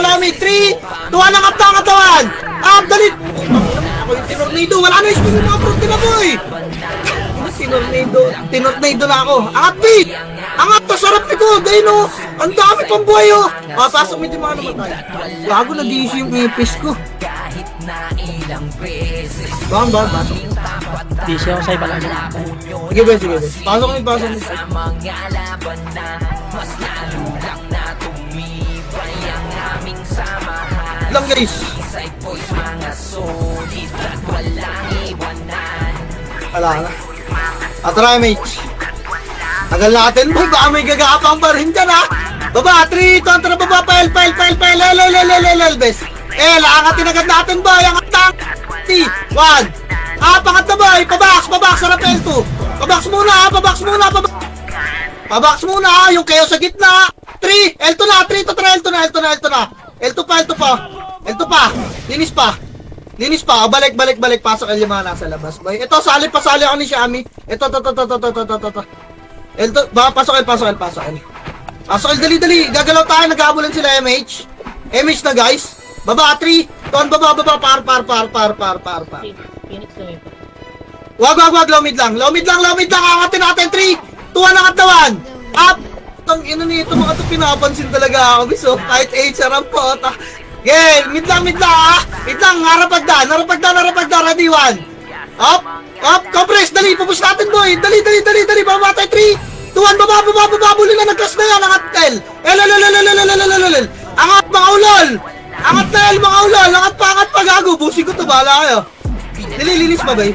B: lomid, 3, 2, angat na katawan. Up, dalit. Ako yung tinornado, wala na yung spin yung mga protein na boy. Tinornado na ako. Angat, beat. Angat, pasarap nito, dahil no. Ang dami pang buhay oh. Pasok mo yung mga namatay. Gago, nag-i-issue yung epis ko. Bang, pasok.
A: Di siya ako sa'yo palagi.
B: Sige, bes. Pasok mo. Lang guys. Wala na. Tara, mate. Tagal natin mo, baka may gagapang pa rin dyan ha. Baba, 3, kontra baba, pile, bes. Angatin agad natin ba? Angat na. 1. Pangat na ba? Pabox, sarap L2. Pabox muna ha, yung kayo sa gitna. 3, L2 na, L2 pa. Linis pa, balik, pasok L yung mga nasa labas. Boy, ito, sali ako ni Shami. Ito. L2, pasok L. Pasok L, dali. Gagalaw tayo, nag-aabulan sila MH na guys. Baba, 3, ton, baba, par. Wag, lomid lang, angatin natin, 3, 2, angat na 1, up. Tang ina nito, mga to pinapansin talaga ako, biso, kahit HR ang pota. Okay, mid lang, harapagdan, ready 1. Up, compress, dali, pupush natin boy, dali, mamatay, 3, 2, 1, baba, buli na, nag-clash na yan, angat L, angat mga ulol, angat pa, gago, busi ko to, bahala kayo. Nililinis pa ba eh?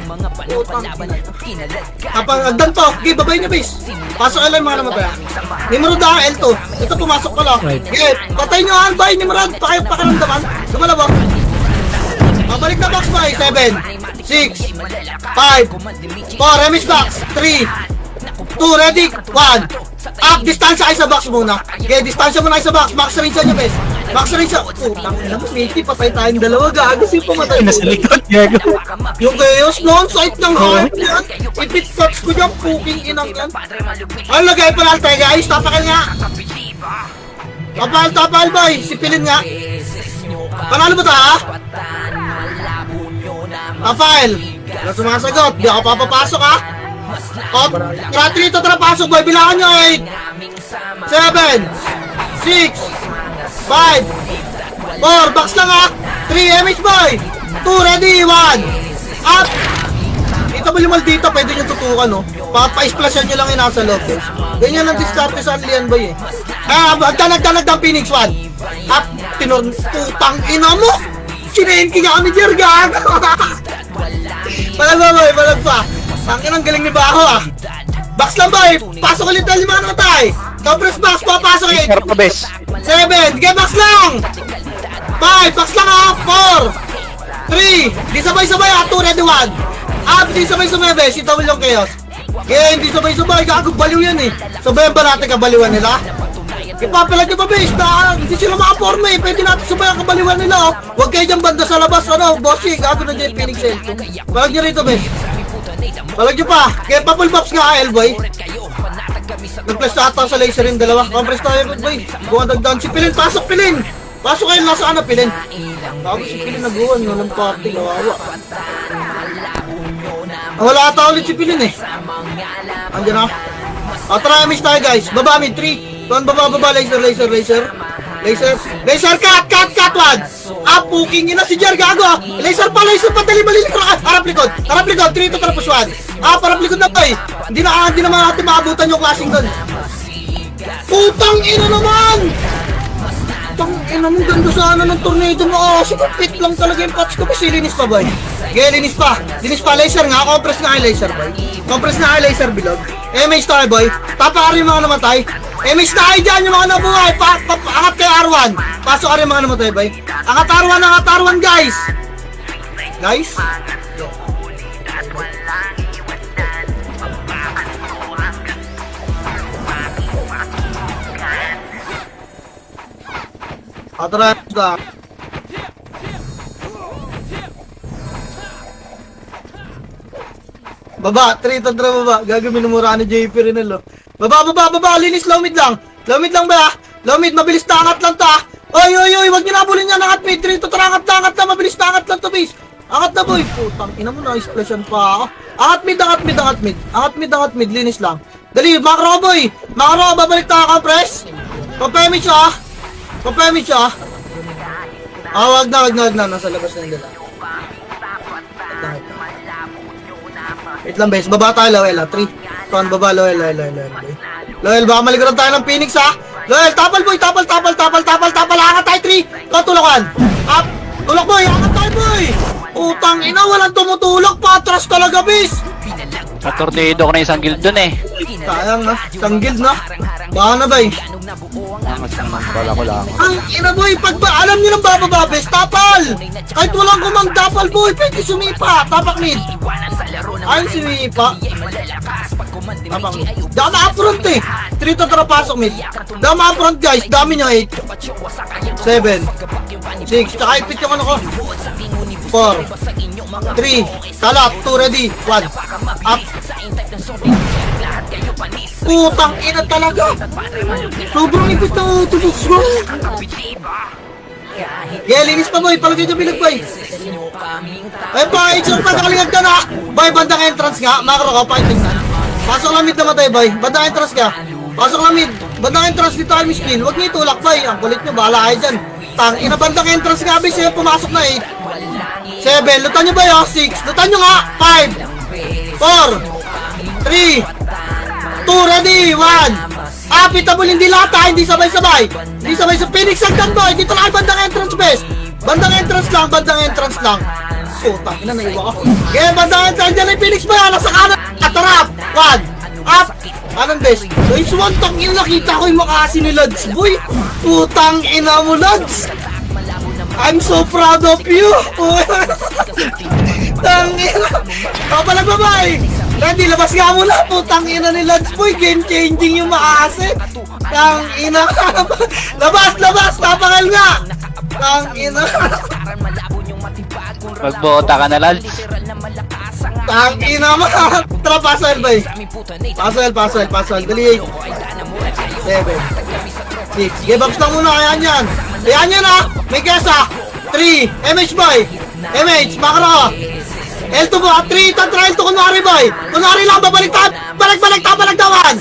B: Kapag agdan pa, okay, babay niya base. Pasok lang mga naman ba? Nimrod ako, L2. Ito, pumasok ko lang. Okay, patay nyo ang bay, Nimrod. Pakiramdaman. Sumalabak. Mabalik na box ba? 7, 6, 5, 4, remis box, 3, 2, ready, 1. Up, distansya kayo sa box muna. Okay, distansya muna kayo sa box. Max range nyo bes. Putang ina mo, Mickey, patay tayong dalawa. Gago si pumatay.
A: Nasa likod, gago.
B: Yung chaos noon, site ng heart yan. Ipit cuts ko dyan, puking inang yan. Ang lagay pa lang tayo guys, tapakan nga. Tapal boy, sipilin nga. Panalo mo ta ha? Rafael, wala sumasagot, di ako papapasok ha? O, tara 3 to tara pasok boy, bilangan nyo 8 7 6 5 4, box lang ha? 3, MH boy 2, ready, 1 up. Ito mo limal dito, pwede nyo tutukan no? Papa-splashan nyo lang yung nasa loob guys. Ganyan ang diskarte sa Anlian boy eh. Agdanag ng Phoenix 1 up, putang ina mo. Sinenki nga kami dyan, gag! Balag ba, boy? Balag pa. Tangin ang galing ni Baho, ah. Box lang, boy. Pasok ulit tayo mga namatay. Compress box, papasok eh.
E: HR pa, bes.
B: 7. Sige, box lang. 5. Box lang, ah. 4. 3. Di sabay-sabay, ah. 2, ready, 1. Up, di sabay-sabay, bes. Ito mo yung chaos. Okay, hindi sabay-sabay. Gago, baliw yan, eh. Sabayan ba natin kabaliwan nila? Ipapalag nyo ba, base? Hindi sila makaporma eh. Pwede natin sabayan ang kabaliwan nila, oh. Huwag kayo dyan banda sa labas, ano, bossing. Gago na dyan, Phoenix Cell. Palag nyo rito, base. Palag nyo pa. Kaya pa full box nga, Elboy. Nag-press na ata sa laser yung dalawa. Compress tayo, boy. Buwan dagdan. Si Pilin, pasok, Pilin. Pasok kayo, nasa ano, Pilin. Gago si Pilin, nag-uwan. Walang party, kawawa. Wala ata ulit si Pilin, eh. Andiyan na. Tara, miss tayo, guys. Baba, mid 3. Tuan, baba, laser, cut, 1. Puking ina si Jer, gago, ah. Laser pa, dali, malilikro, harap likod, 3 to tapos 1. Parap likod na, boy. Hindi naman natin maabutan yung clashing doon. Putang ina naman! Putang ina mo, ganda sana ng tornado mo, pit lang talaga yung patch ko, kasi linis pa, boy. Okay, linis pa, laser nga, compress nga yung laser, boy. Compress nga yung laser, bilog. MH tayo, boy. Tapakari yung mga namatay. MH na kayo dyan, yung mga nabuhay. Angat kayo R1. Pasok ka rin yung mga namatay, boy. Angat R1, guys. Guys? Atras na. Baba, 3 to baba. Gagawin minumura ni JP rin lo. Baba, linis, low mid lang ba? Low mid, mabilis na angat lang ta. Oy, wag niyo nabulin yan, angat mid, 3 to angat lang, mabilis na angat lang to, base. Angat na, boy. Putang ina mo, na-splashan pa ako. Angat mid, linis lang. Dali, macro, boy. Macro, babalik tayo, compress. Papemit siya. Wag na, nasa labas na yung dala. Wait lang, base. Baba tayo, Loel, 3. Tuan, baba, Loel. Loel, baka maliguran tayo ng Phoenix, ha? Loel, tapal, boy. Tapal. Angat tayo, 3. Tulakan. Up. Tulak, boy. Angat tayo, boy. Utang ina, walang tumutulak. Patras talaga, base.
E: Katordido ko na isang guild dun eh.
B: Sayang, ha? Isang guild, na. Baka na, bay.
E: Bala ko lang.
B: Ang ina, boy. Alam nyo ng bababa, base. Tapal. Kahit walang kumang tapal, boy. Pwede sumipa. Tapak mid. Ayun sumipa. Tapak mid. Dama upfront eh. 3 to tara pasok mid. Dama upfront, guys. Dami nyo 8 7 6. Tsaka ipit yung ano ko. 4 3. Salap. 2 ready. 1 up. Putang ina talaga. Sobrang ipit na utubos ko. Yeah, linis pa, boy. Palagay nyo bilag, boy. Ay, boy. Sure pa, nakalingag ka na. Boy, bandang entrance nga. Macro ka, pakitingnan. Pasok lang mid namatay, boy. Bandang entrance ka. Pasok lang mid. Bandang entrance dito kami screen. Huwag niyo itulak, boy. Ang kulit nyo, bahala kayo dyan. Tang, ina bandang entrance nga, boy. Siya pumasok na 8 7. Lutan nyo, boy, 6. Lutan nyo nga. 5 4 3 2 ready. 1 pitable, hindi lata, hindi sabay-sabay. Phoenix agdan, boy. Dito lang bandang entrance, best. Bandang entrance lang. Putang ina, naiwa ko. Okay, bandang entrance dyan yung Phoenix, boy. Nasa kanan. Atarap. 1 up. Anong best? Guys, 1 tang ina, nakita ko yung makasi ni Lods, boy. Putang ina mo, Lods. I'm so proud of you. Tang ina. Papalag, bye. Ready, labas nga muna. Putang ina ni Lods, boy. Game changing yung makasi. Tang ina. Labas. Tapangal nga. Tang ina.
E: Magbota ka na, Lads.
B: Tang ina mo. Tara, pasal, boy. Pasal. Dali, 8 7 6. Give ups lang muna, kayaan yan. Kayaan yan ha. May kesa. 3. MH boy. MH, makara ka. L2 mo, 3. Tantra L2 kunwari boy. Kunwari lang, babaliktad. Balagtawan.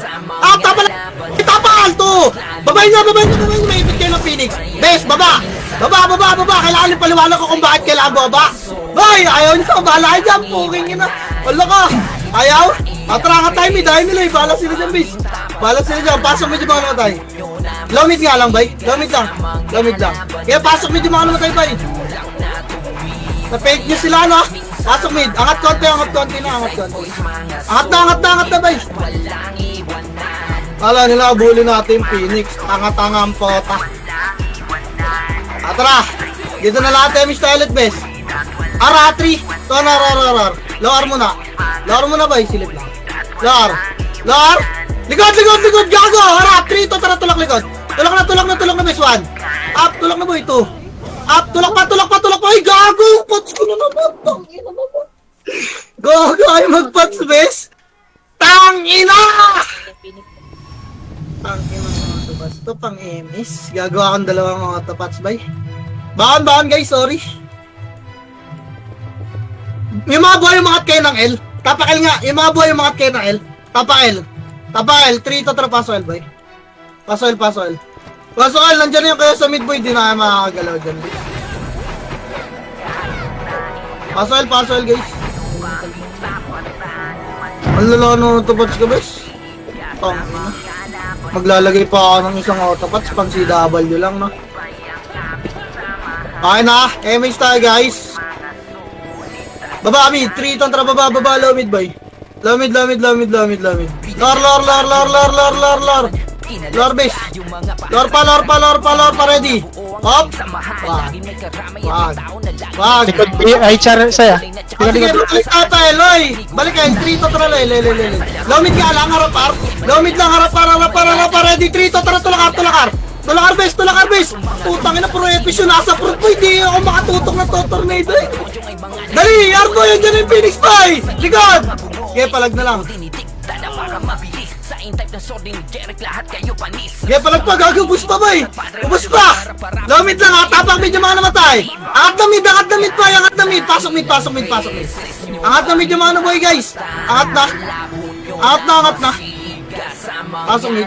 B: Tapal 2. Babay niya. May ipit kayo ng Phoenix. Bes, baba. Kailangan yung paliwanag ko kung bakit kailangan baba. Boy, ayaw niya. Bahala kayo dyan. Puking ina. Wala ka. Ayaw. Atara ka tayo, may dahil nila eh. Bahala sila dyan, bis. Pasok medyo mga namatay. Lomit nga lang, bay. Lomit lang. Kaya pasok medyo mga namatay, bay. Na-fake nyo sila, no? Pasok mid. Angat konti na. Angat na, bay. Kala nila, abuli natin yung Phoenix. Tanga-tanga ang pota. Atara. Dito na lahat, Emish Toilet, bes. Ara, 3. Ito na, rar. Lower muna, bay. Silip lang. Lower. Likod. Gago. Ara, 3. Ito, tara, tulak likod. Tulak na, bes. 1. Up, tulak na, boy. 2. Up, tulak pa. Ay, gago. Pots ko na naman. Tangina naman. Gago, ay magpots, bes. Tangina mga autopats. Ito pang MS. Gagawa akong dalawang mga autopats, bay. Bahan, guys. Sorry. Yung mga buhay umangat kayo ng L. Tapakil nga. Yung mga buhay umangat kayo ng L. Tapakil. 3 to tra paso L, boy. Paso L. Nandyan na yung kayo sa mid, boy. Di na kayo makakagalaw dyan, boy. Paso L, guys. Ang lala ng autopats ka, boys. Maglalagay pa ako ng isang autopats. Pang CW lang, no? Okay na. MH tayo, guys. Baba mid, 3 tantra baba, low mid boy. Low mid. Lor base. Lor pa, ready. Hop. Wag.
F: Ay, char saya.
B: Sige, balik ata Eloy. Balik kayo, 3 tantra le. Low mid ka lang, harap. Low mid lang, harap, ready. 3 tantra, tulakar. Tulakar base. Putang ina, puro episode nasa front boy. Di ako makatutok na to tornado eh. Dali, Argo, yan dyan yung Phoenix boy! Likod! Okay, palag na lang. Okay, palag pa, gagubus pa boy! Ubus pa! Lomit lang ha, tapak medyo mga namatay! Angat na mid boy, Pasok mid. Angat na mid yung mga boy guys! Angat na! Pasok mid.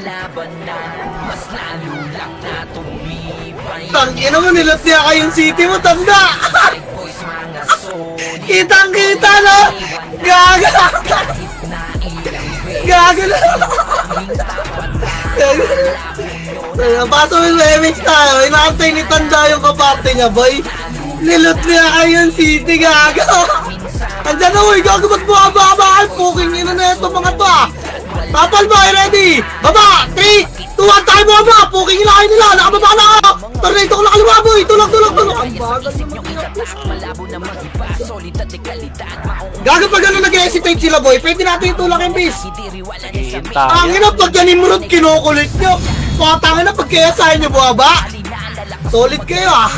B: Tangina mo, nilot niya kayong city mo, tanda! Kitang-kita no? Gaga na! Paso mo sa MX tayo, inaantay ni Tanda yung kaparte niya, boy. Nilot niya kayong city, gaga! Andyan na, boy, gago, ba't buhabaan? Puking ina na ito mga to, ah! Tapal boy, ready! Baba! 3, 2, 1, tayo baba! Puking ina kayo nila! Nakababa na ako! Tornado ko nakaliwa, boy! Tulak! Ang bagal gago pag ano nag-hesitate sila, boy, pwede natin itulak yung base. Ang ina, pag yan imurot, kinukulit nyo. Patangin na, pag kaya sa inyo buwaba. Solid kayo, ah.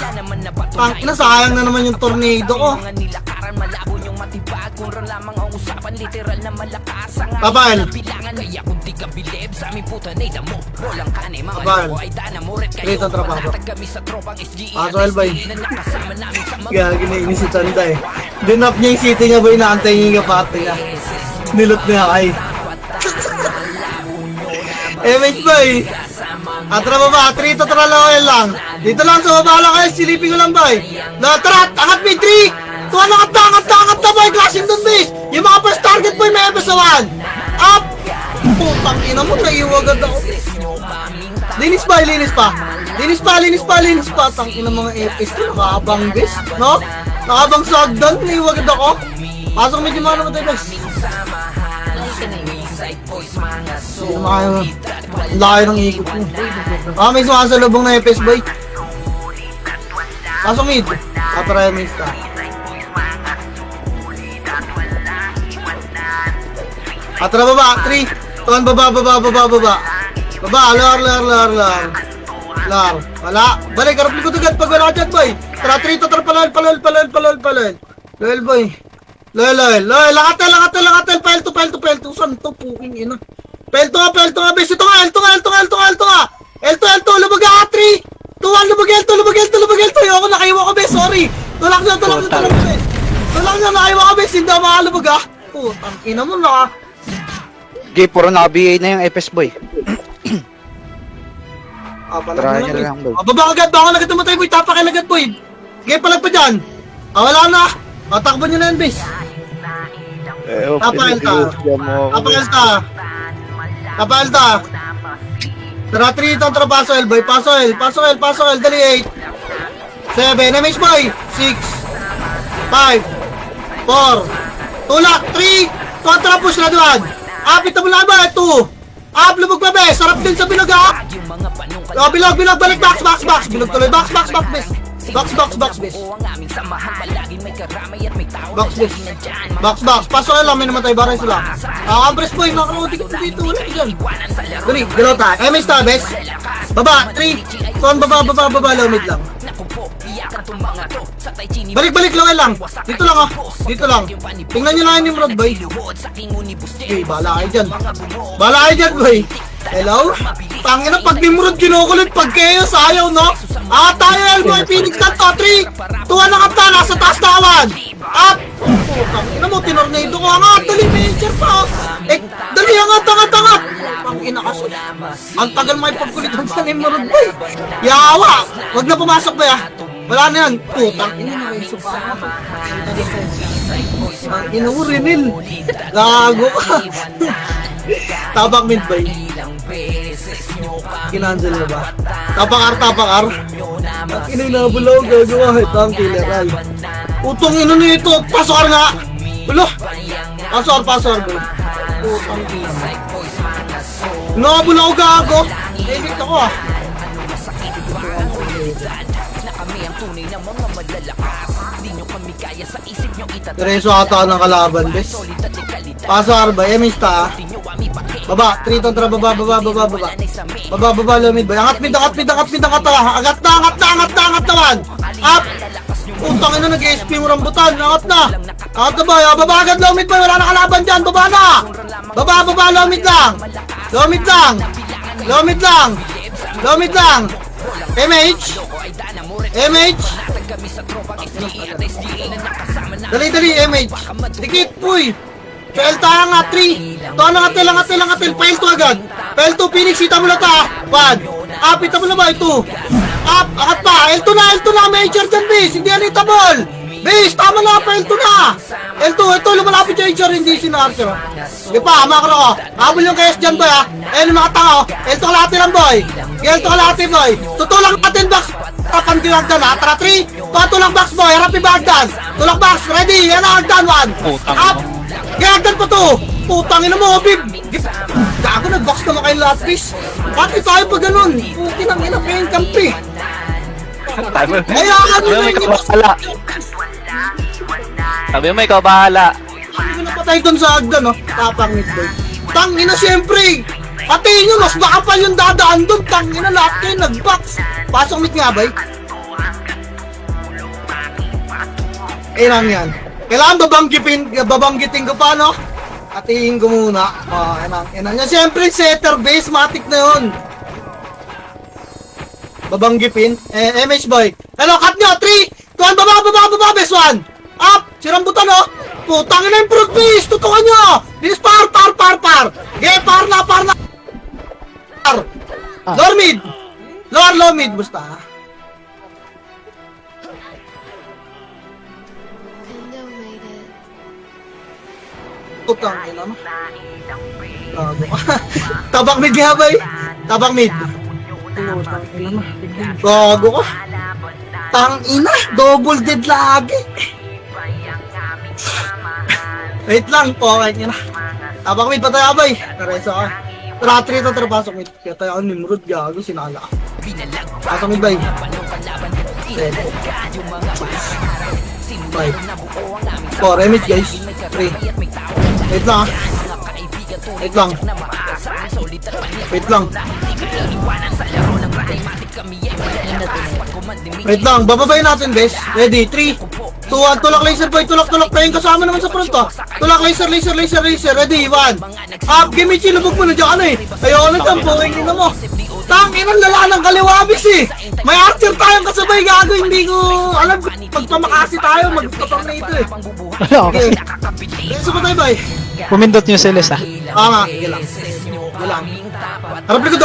B: Ang ina, sayang na naman yung tornado ko. Papal. Rito trabaho. Paso Elbay. Gagi na ini si Tanda eh. Dinap niya yung city niya, boy, naantay niya yung kapate niya. Nilot niya kay. MH boy. Atra baba, 3 to tra lang. Dito lang sa baba lang kayo, silipin ko lang boy. Tara, angat may 3. Tuwa na angat boy, clashing doon base. Yung mga first target boy, may episode 1. Up! Putang ina mo, naiwagad ako. Linis pa. Tangina mga epis, nakabang base, no? Nakabang sagdan, naiwagad ako. Pasok medyo mga naman tayo base. Hindi naman kayo, laki ng ikot mo. May sumasalubong na epis boy. Pasok mid. Atara yung mista. Atara baba, 3. Tuan baba. Baba, lar. Wala. Balik, harap likod agad pag wala ka dyan, boy. Tara, 3 to, palal. Loyal, boy. Loyal. Lakat. Pile to. Saan to? Puking ina. Pile to nga, bes. Ito nga. L2, lumag Ito lang yan, ayaw ka bes, hindi ako makalubag ah. Putang ina mo na.
F: Gay, puro naka-BA na yung FS boy.
B: Try
F: nyo lang, boy.
B: Baba agad namatay boy, tapakin agad boy. Gay palag pa dyan. Wala na. Takbo nyo na yan bes. Tapalta. Tara 3 itong tara paso L boy. Paso L. Dali 8. 7. Namiss boy. 6. 5. 4. Tulak. 3. Kontra push na duwan. Apit na mo lang ba? 2. Lumog pa bes. Sarap din sa bilog ha. Bilog. Balik box. Bilog tuloy. Box bes. Box bes. Box. Paso L lang. May namatay baray sila. Ambres boy. Makakunti ka dito. Wala dyan. Dali. Galota. MS ta bes. Baba. 3. Ton baba. Lumid lang. Balik lang. Dito lang. Tingnan nyo lang yung Nimrod boy. Okay, bahala kayo dyan boy. Hello? Tangina pag Nimrod kinukulit pag chaos ayaw no? Tayo L-boy Phoenix na to. 3. 2 na kapta. Nasa taas na kawan. Up. Tangina mo tinornado ko. Angat. Dali major pa. Dali angat. Tangina kaso. Ang tagal may pagkulitan sa Nimrod boy. Yawa. Wag na pumasok ba ya? Wala na yan. Putang ina na kayo supa. Ang ina mo Renil. Gago ka. Tabak mid bay. Kinansel na ba? Tapakar. Ang ina na bulaw. Gagawa. Itang killeral. Utong ina na ito. Pasokar nga. Bulo. Pasokar bay. Putang ina. Nakabulaw gago. Edit ako ah. Diretso ata ng kalaban, bes. Paso Arba, Emista. Baba, 3 tontra, baba. Baba, lumid ba? Angat mid. Angat na. Up. Utang ina nag-SP mo rambutan. Angat na ba? Baba agad, lumid ba? Wala na kalaban dyan. Baba na. Baba, lumid lang. MH. Dali, MH. Dikit, puy. Fail tayo nga, 3. Langatil. Fail to agad. Fail to, Phoenix. Hita mo na ta. 1. Hita mo na ba? 2. Angat pa. L2 na. Major dyan, base. Hindi yan hitabol. Base, tama na. Fail to na. L2, lumalapit yung H.R. Hindi sinarcher. Di pa, makro ko. Habol yung KS dyan, boy, ha. Yung mga tanga, L2 kalahati lang, boy. L2 kalahati, boy. Tutulang natin, box. Tapan ko yung hagdan, ha. Tara, 3. Tulang box, boy. Harapin ba hagdan? Tulak box, ready. Yan ang hagdan, 1. Up. Hagdan po to. Putang ina mo, bib. Gago, nag-box naman kayo lahat, please. Pati tayo pa ganun. Putin ang ina, paying kampi.
E: Sabi mo ikaw bahala.
B: Hindi ko napatay doon sa hagdan, no? Tapangit doon. Tangina, siyempre. Patayin nyo, mas makapal yung dadaan doon. Tangina, lahat kayo nag-box. Pasok mit nga, bay. Lang yan. Kailangan babanggitin ko pa, no? Atiin ko muna. Inang yan. Siyempre, setter base, matik na yun. Babanggipin. MH boy. Hello, cut nyo. 3, 2, baba, best 1. Up. Sirambutan, no? Putang ina yung fruit base. Tutukan nyo. This par. Okay, par na. Lower mid. Lower mid. Basta. Putang ina mo. Tabak mid nga, bay. Tabak mid. Gago ka. Tangina, double dead lagi. Wait lang po, kahit nyo na. Tabak mid, patay abay. Kareso ka. Tara, 3 ito, tara, pasok mid. Kaya tayo ang Nimrod, gago, sinala ka. Pasok mid, bay. 7. 5. 4, emit guys. 3. Wait lang, Wait lang, bababay natin, bes. Ready? 3, 2, 2-1, tulak laser boy, tulak, pa yung kasama naman sa front ah. Tulak laser, ready, 1. Up, Gimichi, lubog mo na dyan, ano eh. Ayaw na dyan, buking ina mo. Tangin ang lala ng kaliwabis eh. May archer tayong kasabay, gago, hindi ko alam kung magpamakasi tayo, magpapang na ito eh.
G: Wala ako kasi.
B: Gusto ba tayo, boy?
G: Pumindot nyo Celes ah.
B: Nga, ilang. Harap likod,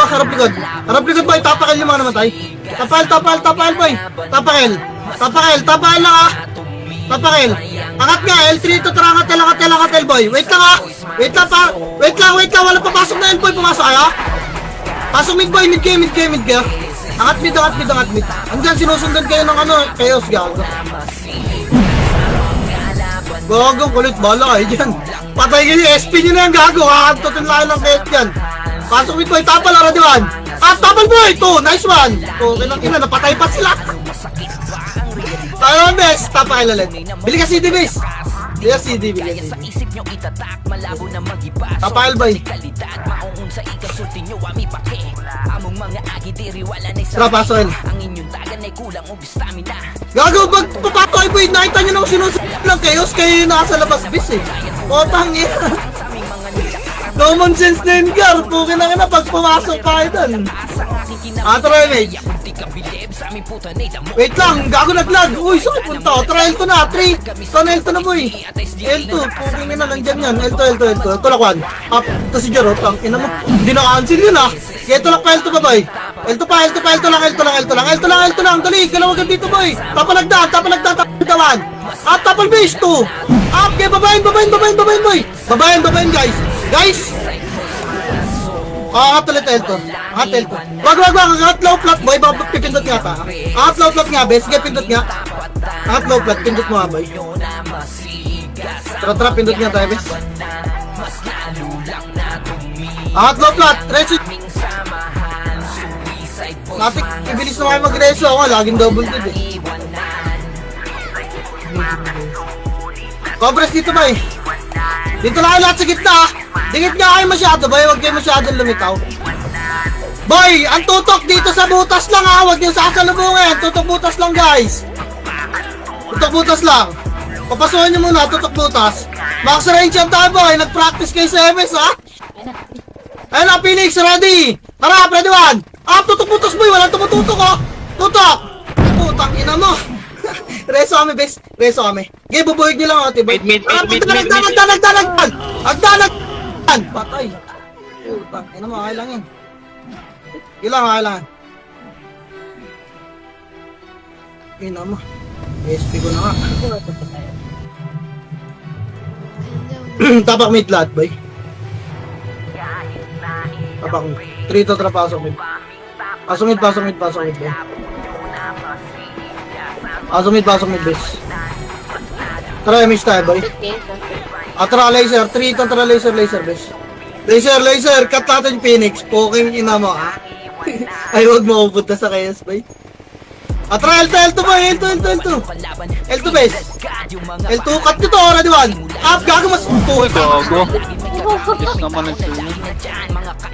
B: harap likod, boy, tapakal yung mga namatay. Tapakal, boy. Tapakal lang ah. Tapakal. Angat nga, L3 to, angat L, boy. Wait lang, wala papasok na L, boy, pumasok kayo. Pasok mid, boy, mid kayo. Angat mid. Hanggang sinusundan kayo ng chaos, gago. Gagong kulit, bala kayo dyan. Patay kayo, SP nyo na yan, gago. Kakantotin lang ng kahit yan. Pasok mid, boy, tapal, Aradiwan. Tapal, boy, 2, nice one. Kinang ina, napatay pa sila. Tayo ang best, tapakal ulit. Bili ka CD, base. Bili ka CD, Tapakal, boy. Tara, pasok yun. Gago, magpapatoy, boy. Nakita nyo naman sinusunod lang chaos. Kayo yung nasa labas, bis eh. Potang ina. Common sense na yun, Gar. Pukin na pag pumasok tayo dun. Tara, mate. Wait lang, gago naglag. Uy, saan punta? Tara, L2 na, 3. Sana L2 na, boy. L2, pukin na lang dyan yan. L2. Tulak 1. Up, to si Jarot lang. Ina mo, hindi na-cancel yun ah. Kaya tulak pa L2 pa, boy. L2 lang. Dali, galaw agad dito, boy. Tapalagdan. Up, tapal base 2. Up, kaya babayin, boy. Babayin, guys. Angat ulit L2. Wag. Angat low flat, boy. Pipindot nga pa. Angat low flat nga, bes. Sige, pindot nga. Angat low flat, pindot mo nga, boy. Tara, pindot nga tayo, bes. Angat low flat. Reso. Natik, ibilis na kayo mag-reso. Ako, laging double good eh. Compress dito, boy. Dito na kayo lahat sa gitna ah. Dingit nga kayo masyado, boy. Huwag kayo masyadong lumitaw. Boy, ang tutok dito sa butas lang ha. Huwag niyo sasalubungin. Tutok butas lang, guys. Tutok butas lang. Papasukin niyo muna, tutok butas. Max range yan tayo, boy. Nag-practice kayo sa MS, ha? Ayun na, Phoenix, ready. Tara, ready 1. Tutok butas, boy. Walang tumututok, oh. Tutok. Putang ina mo. Reso kami, bes. Reso kami. Okay, bubuhig niyo lang, ate, boy.
E: Mid.
B: Agdanan. Patay. Putang ina mo, kailangan yan. Kailangan. Ina mo. SP ko na nga. Tapak mid lahat, boy. Tapak mid. 3 to tara, pasok mid. Pasok mid, boy. Pasok mid, bes. Tara, miss tayo, boy. Tara, laser. 3 to tara, laser, bes. Laser. Cut natin yung Phoenix. Poking ina mo, ha? Ay, huwag mo pupunta sa chaos, boy. Tara, L2, boy. L2, bes. L2, cut nyo to, ready 1. Up, gago mas pupunta.
E: Gago. Diyos naman ang suno.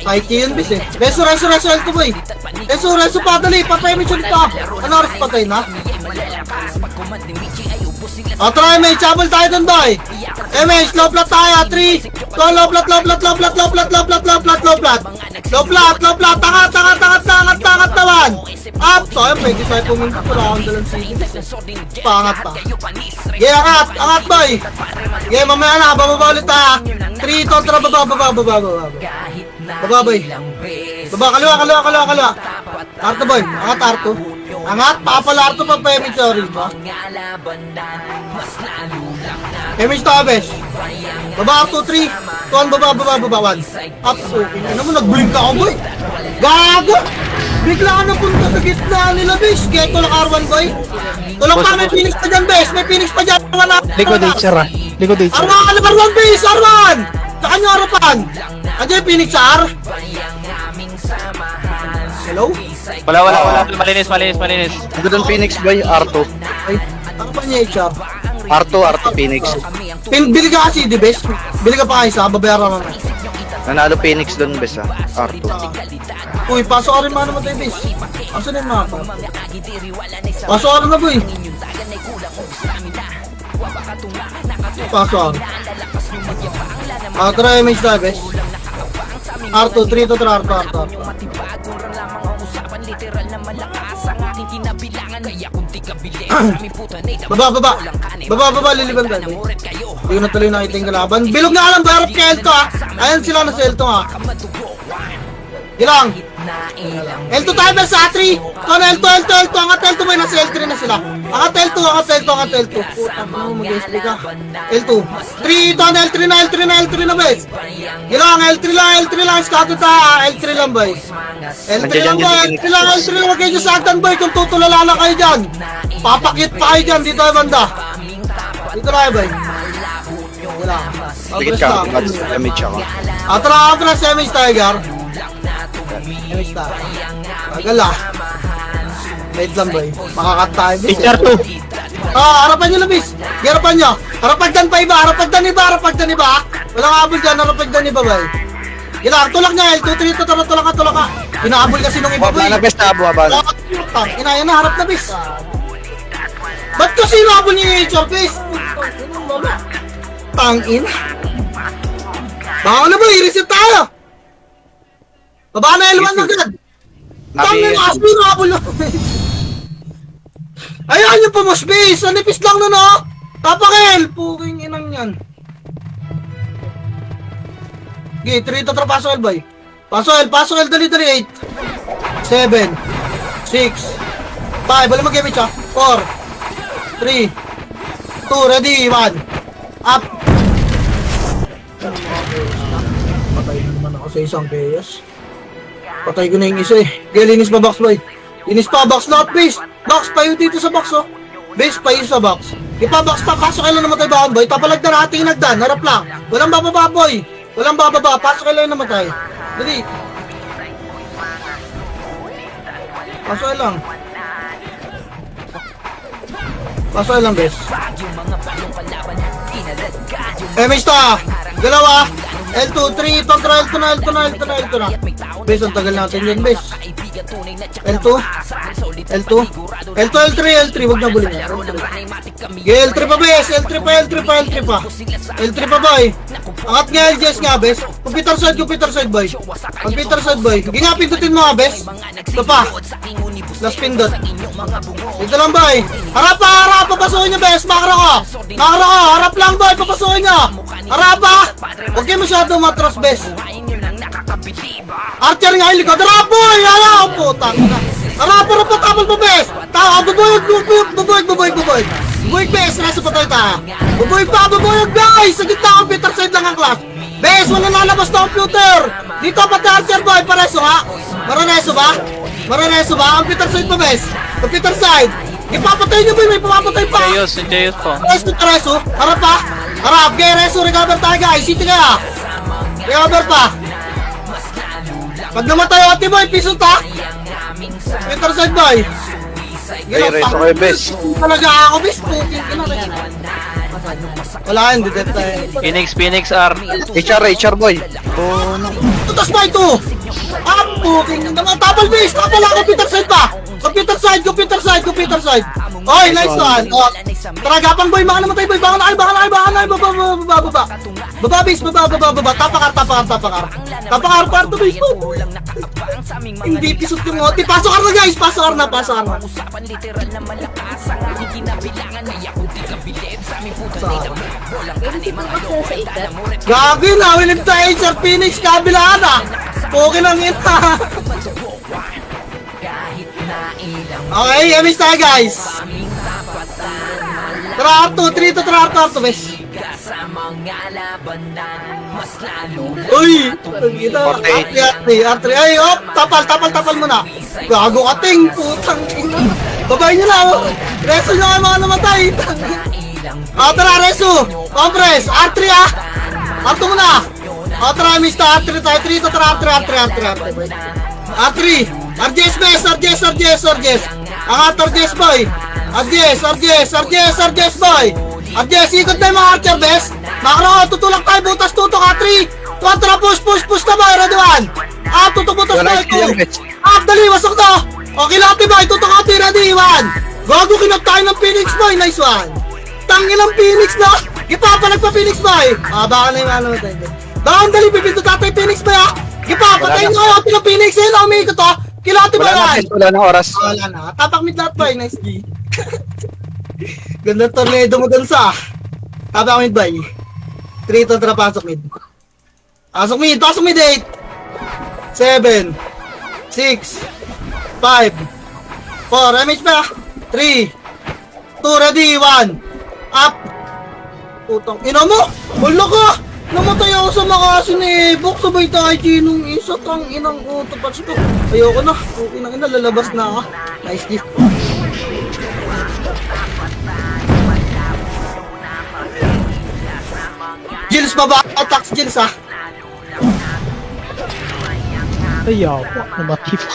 B: IT yun, bes eh. Reso, L2, boy. Reso, padali. Patay mo siya dito. Ano oras patay na? Try, mate. Chabal tayo dun, boy. MH, low flat tayo. 3. Low flat. Tangat naman. Up. Sayang, pwede tayo pumunta. Wala akong dalang sinis. Pangat pa. Yeah, angat, boy. Yeah, mamaya na. Bababa ulit ha. 3, kontra, baba. Baba, boy. Baba, kaliwa. Arto, boy. Angat, Arto. Angat, papal Arto pa pa-image, sorry ba? Image to, abes. Baba, Arto, 3. Tuan, baba, 1. Up, okay. Ano mo, nag-blink ako, boy. Gago! Bigla ka napunta sa gitna nila, bes. Kaya tulak R1, boy. Tulak pa, may Phoenix pa dyan, bes. May Phoenix pa dyan.
G: Likod HR ah.
B: R1, bes, R1! Saka nyo harapan. Andiyan yung Phoenix sa R. Hello?
E: Wala. Malinis.
F: Ando doon Phoenix, boy. R2.
B: Ay, ano pa niya HR?
F: R2, Phoenix.
B: Bili ka kasi, di bes. Bili ka pa isa, babayaran mo na.
F: Nanalo Phoenix doon, bes ha. R2.
B: Uy, pasok ka rin mga naman tayo, bes. Asan yung mga pa? Pasok ka rin na, boy. Pasok. Try image tayo, bes. R2, 3 to 3, R2. Baba, liliban tayo. Hindi ko na tuloy nakita yung kalaban. Bilog na alam, barap kay Elto ha. Ayan sila na si Elto ha. Gilang. Elto tayo ba sa A3? Elto. Angat Elto ba na si L3 na sila. Angat Elto. Putang mo, mag-SP ka. Elto. 3, ito na L3 na ba? Gilang, L3 lang. Scatter ta, L3 lang ba? L3 lang. Huwag kayo sa agdan boy kung tutulala na kayo dyan. Papakit pa kayo dyan, dito ay banda. Dito na ba? Gilang.
F: Dikit ka, damage ako.
B: Atras, Semage Tiger. Semage Tiger. Tagal ah. Wait lang boy. Makakat tayo.
G: Teacher 2.
B: Harapan nyo labis. Harapan nyo. Harapagdan pa iba. Harapagdan iba. Walang habol dyan. Harapagdan iba boy. Gilang, tulak niya. L2, 3, tulak ka. Pinahabol kasi nung iba boy.
F: Baba na best na, baba na.
B: Inaya na, harap na bis. Ba't kasi hinabol niya yung HR base? Tangin. Baka na ba, i-reset tayo. Baba na L1 agad. Tangin, aso yung hinabol na. Ayan yung pumus base. Anipis lang na no. Tapakel. Puking inang yan. Okay, 3 to 3, pasok L boy. Pasok L, dali, 8. 7. 6. 5, balik mag-gamit siya. 4. 3. 2, ready, 1. Up. Patay na naman ako sa isang chaos. Patay ko na yung isa eh. Kaya linis pa box boy. Linis pa box, not base. Box pa yun dito sa box oh. Base pa yun sa box. Ipa-box pa, pasok kayo lang namatay ba boy. Tapalag na natin nagdan, harap lang. Walang bababa boy. Pasok kayo lang namatay. Dali. Pasok kayo lang. Pasok lang, bes. Mista! Dalawa! L2, 3, ito na. Bes, ang tagal natin yun, bes. L2, L3, wag na bulin. L3 pa, bes. L3 pa, boy. Angat nga, LJS nga, bes. Computer side, boy. Hindi nga, pindutin mo, ha, bes. Ito pa. Last pindot. Dito lang, boy. Harap, papasukin nyo, bes. Makro ko. Harap lang, boy. Papasukin nyo. Harap, ha. Huwag kayo masyado matras, bes. Archer nga, ilikod. Harap, boy. Ayaw, puta. Harap, tapal pa, bes. Bubuig, bes. Reso pa tayo. Bubuig, guys. Sa gitna, computer side lang ang class. Bes, wala lalabas na computer. Dito, pati Archer, boy. Pareso, ha. Marareso ba? Computer side pa, bes. Computer side. Ipapatay nyo, boy. May pumapatay pa.
E: Jayos po.
B: Reso. Harap pa. Okay, Reso. Recover tayo, guys. City kaya. Recover pa. Pag namatay, ate, boy. Pisot, ha. Computer side, boy.
F: Ay, Reso kayo, best.
B: Talaga ako, bes. Wala yan, detect tayo.
E: Phoenix R.
F: HR boy.
B: Tutas ba ito? Puking naman. Tapal base. Tapal lang. Computer side pa. Computer side. Oy, nice one. Tara, gapang boy. Baka namatay boy. Baka na kayo. Baba. Baba base. Baba. Tapakar. Parto base. Hindi pisot yung ngoti. Pasok na guys. Pasok na. Gabi na. Winib tayo sa Phoenix. Kabilaan na. Okay lang yun. Okay, amis tayo guys. Tara, 3 to 3 bes. Uy! R3. Ay, op! Tapal mo na. Gago ka, ting! Putang ina. Babayin nyo na, oh! Reso nyo kayo mga namatay. Tara, Reso! Compress! R3, ah! R2 mo na! Tara, mista! R3 tayo. 3 to 3, R3. RJS, bes! RJS! Angat, RJS, boy! RJS, boy! RJS, ikot na yung mga archer, bes! Makro, tutulak tayo, butas, tutok, R3! Tuwantara, push na, boy! Ready, 1! Tutok, butas, boy! 2! Dali, wasok to! Okay, lati, boy! Tutok, ready, 1! Gago, kinap tayo ng Phoenix, boy! Nice one! Tangin ang Phoenix na! Gipapalag pa Phoenix ba eh? Baka na yung ano tayo. Down, dali, pipinto tatay Phoenix ba ya? Gipapatay
F: Wala
B: mo ako ng Phoenix eh, umikot to. Kilati ba
F: Wala na,
B: yan?
F: Vince. Wala na oras.
B: Wala na. Tapak mid lahat ba eh, nice G. Ganda tornado mo dun sa. Tapak mid ba eh? 3 to pasok mid. Pasok mid, 8. 7. 6. 5. 4, MH pa. 3. 2, ready, 1. Up. Putang ina mo! Wala ka! Namatay ako sa makasin eh! Bok sabay tayo nung isa kang inang uto pa ko. Ayoko na. Okay na ina, lalabas na ako. Nice gift. Jills baba! Attacks Jills ah!
G: Ayaw. Namatay pa.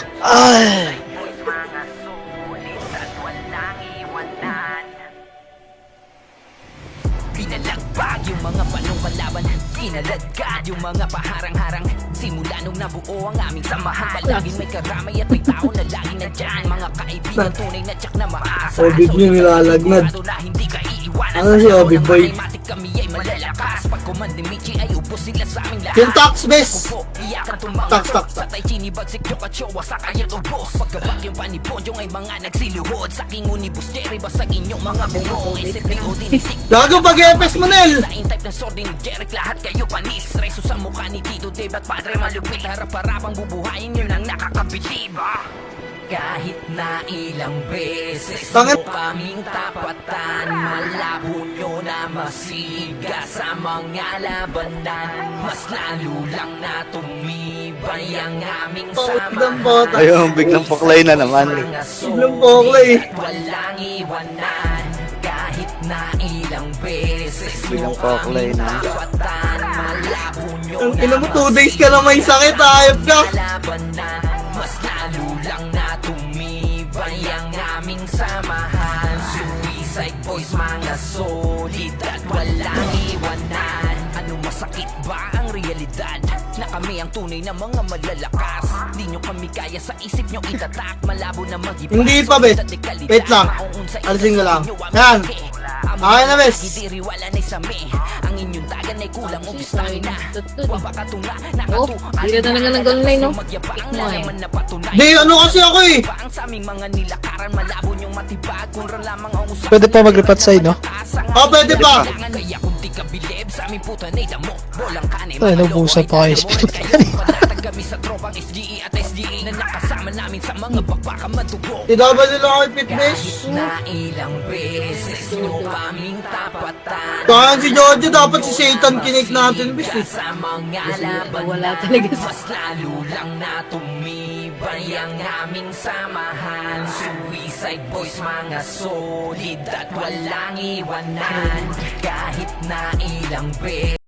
C: Pinalagbag yung mga panong kalaban, inaladkad yung mga paharang-harang. Simula nung nabuo ang aming samahan, palaging may karamay at may tao na laging nandyan. Mga kaibigan tunay na tsak na maasa.
B: Obig niyo nilalagnad.
C: Na hindi ka iiwanan.
B: Ano si Obig boy?
C: Kami ay malalakas. Pag kumandi Michi ay ubos sila sa aming lahat.
B: Yung tax best!
C: Iyakan tumangin.
B: Tax.
C: Sa tay chinibagsik yung katsowa sa kanyang ubos. Pagkabak yung panipon yung ay mga nagsiluhod. Sa king unibus Jerry basag inyong mga bungong. Isip ni Odinisik.
B: Gago pag-EPS mo Nel!
C: Sa in-type ng sword ni Jeric, lahat kayo panis. Reso sa mukha ni Tito Dave at Padre malupit. Harap-harapang bubuhayin yun ang nakakabilib. Kahit na ilang beses
B: Tangin-
C: mo kaming tapatan, malabo nyo na masiga sa mga labanan. Mas lalo lang na tumibay ang aming
B: Biglang
C: samahan.
B: bota.
F: Ayun, biglang poklay na naman.
B: Biglang poklay.
C: Walang iwanan. Kahit na ilang beses
F: Biglang poklay na.
C: tapatan, malabo nyo
B: Ang ina mo, 2 days ka na may sakit, ayop ka!
C: labanan. Mas lalo lang na tumibay ang aming samahan. Suicide boys, mga solid at walang iwanan. Ano masakit ba ang realidad? Na kami ang tunay na mga malalakas. Di nyo kami kaya sa isip nyo itatak. Malabo na mag-ipas.
B: Hindi pa, Bet. Wait lang. Alisin ko lang. Yan. Okay na, Bes.
C: Idiriwala na isami. Ang inyong tagan ay kulang o stamina. Waba ka tunga,
H: Oh, hindi na talaga nag-online, no?
C: Magyabang na naman na patunay.
B: Di, ano kasi ako eh!
C: Ang sa aming mga nilakaran, malabo niyong matibag. Kung lamang ang usapan.
G: Pwede pa mag-repot side, no?
B: Oh, pwede pa!
C: Kaya kung di ka bilib sa aming puta na damo. Bolang kanay,
G: Ay, naubusan pa kayo.
C: kami sa tropang SGE at SGE na nakasama namin sa mga bakbaka madugo.
B: Tidabal nila ako yung fitness.
C: Kahit na ilang beses nyo kaming tapatan.
B: Kaya si Jojo, dapat si Satan kinik natin, bis eh.
C: Sa mga laban
H: Wala talaga sa...
C: mas lalo lang na tumibay ang aming samahan. Suicide boys, mga solid at walang iwanan. Kahit na ilang beses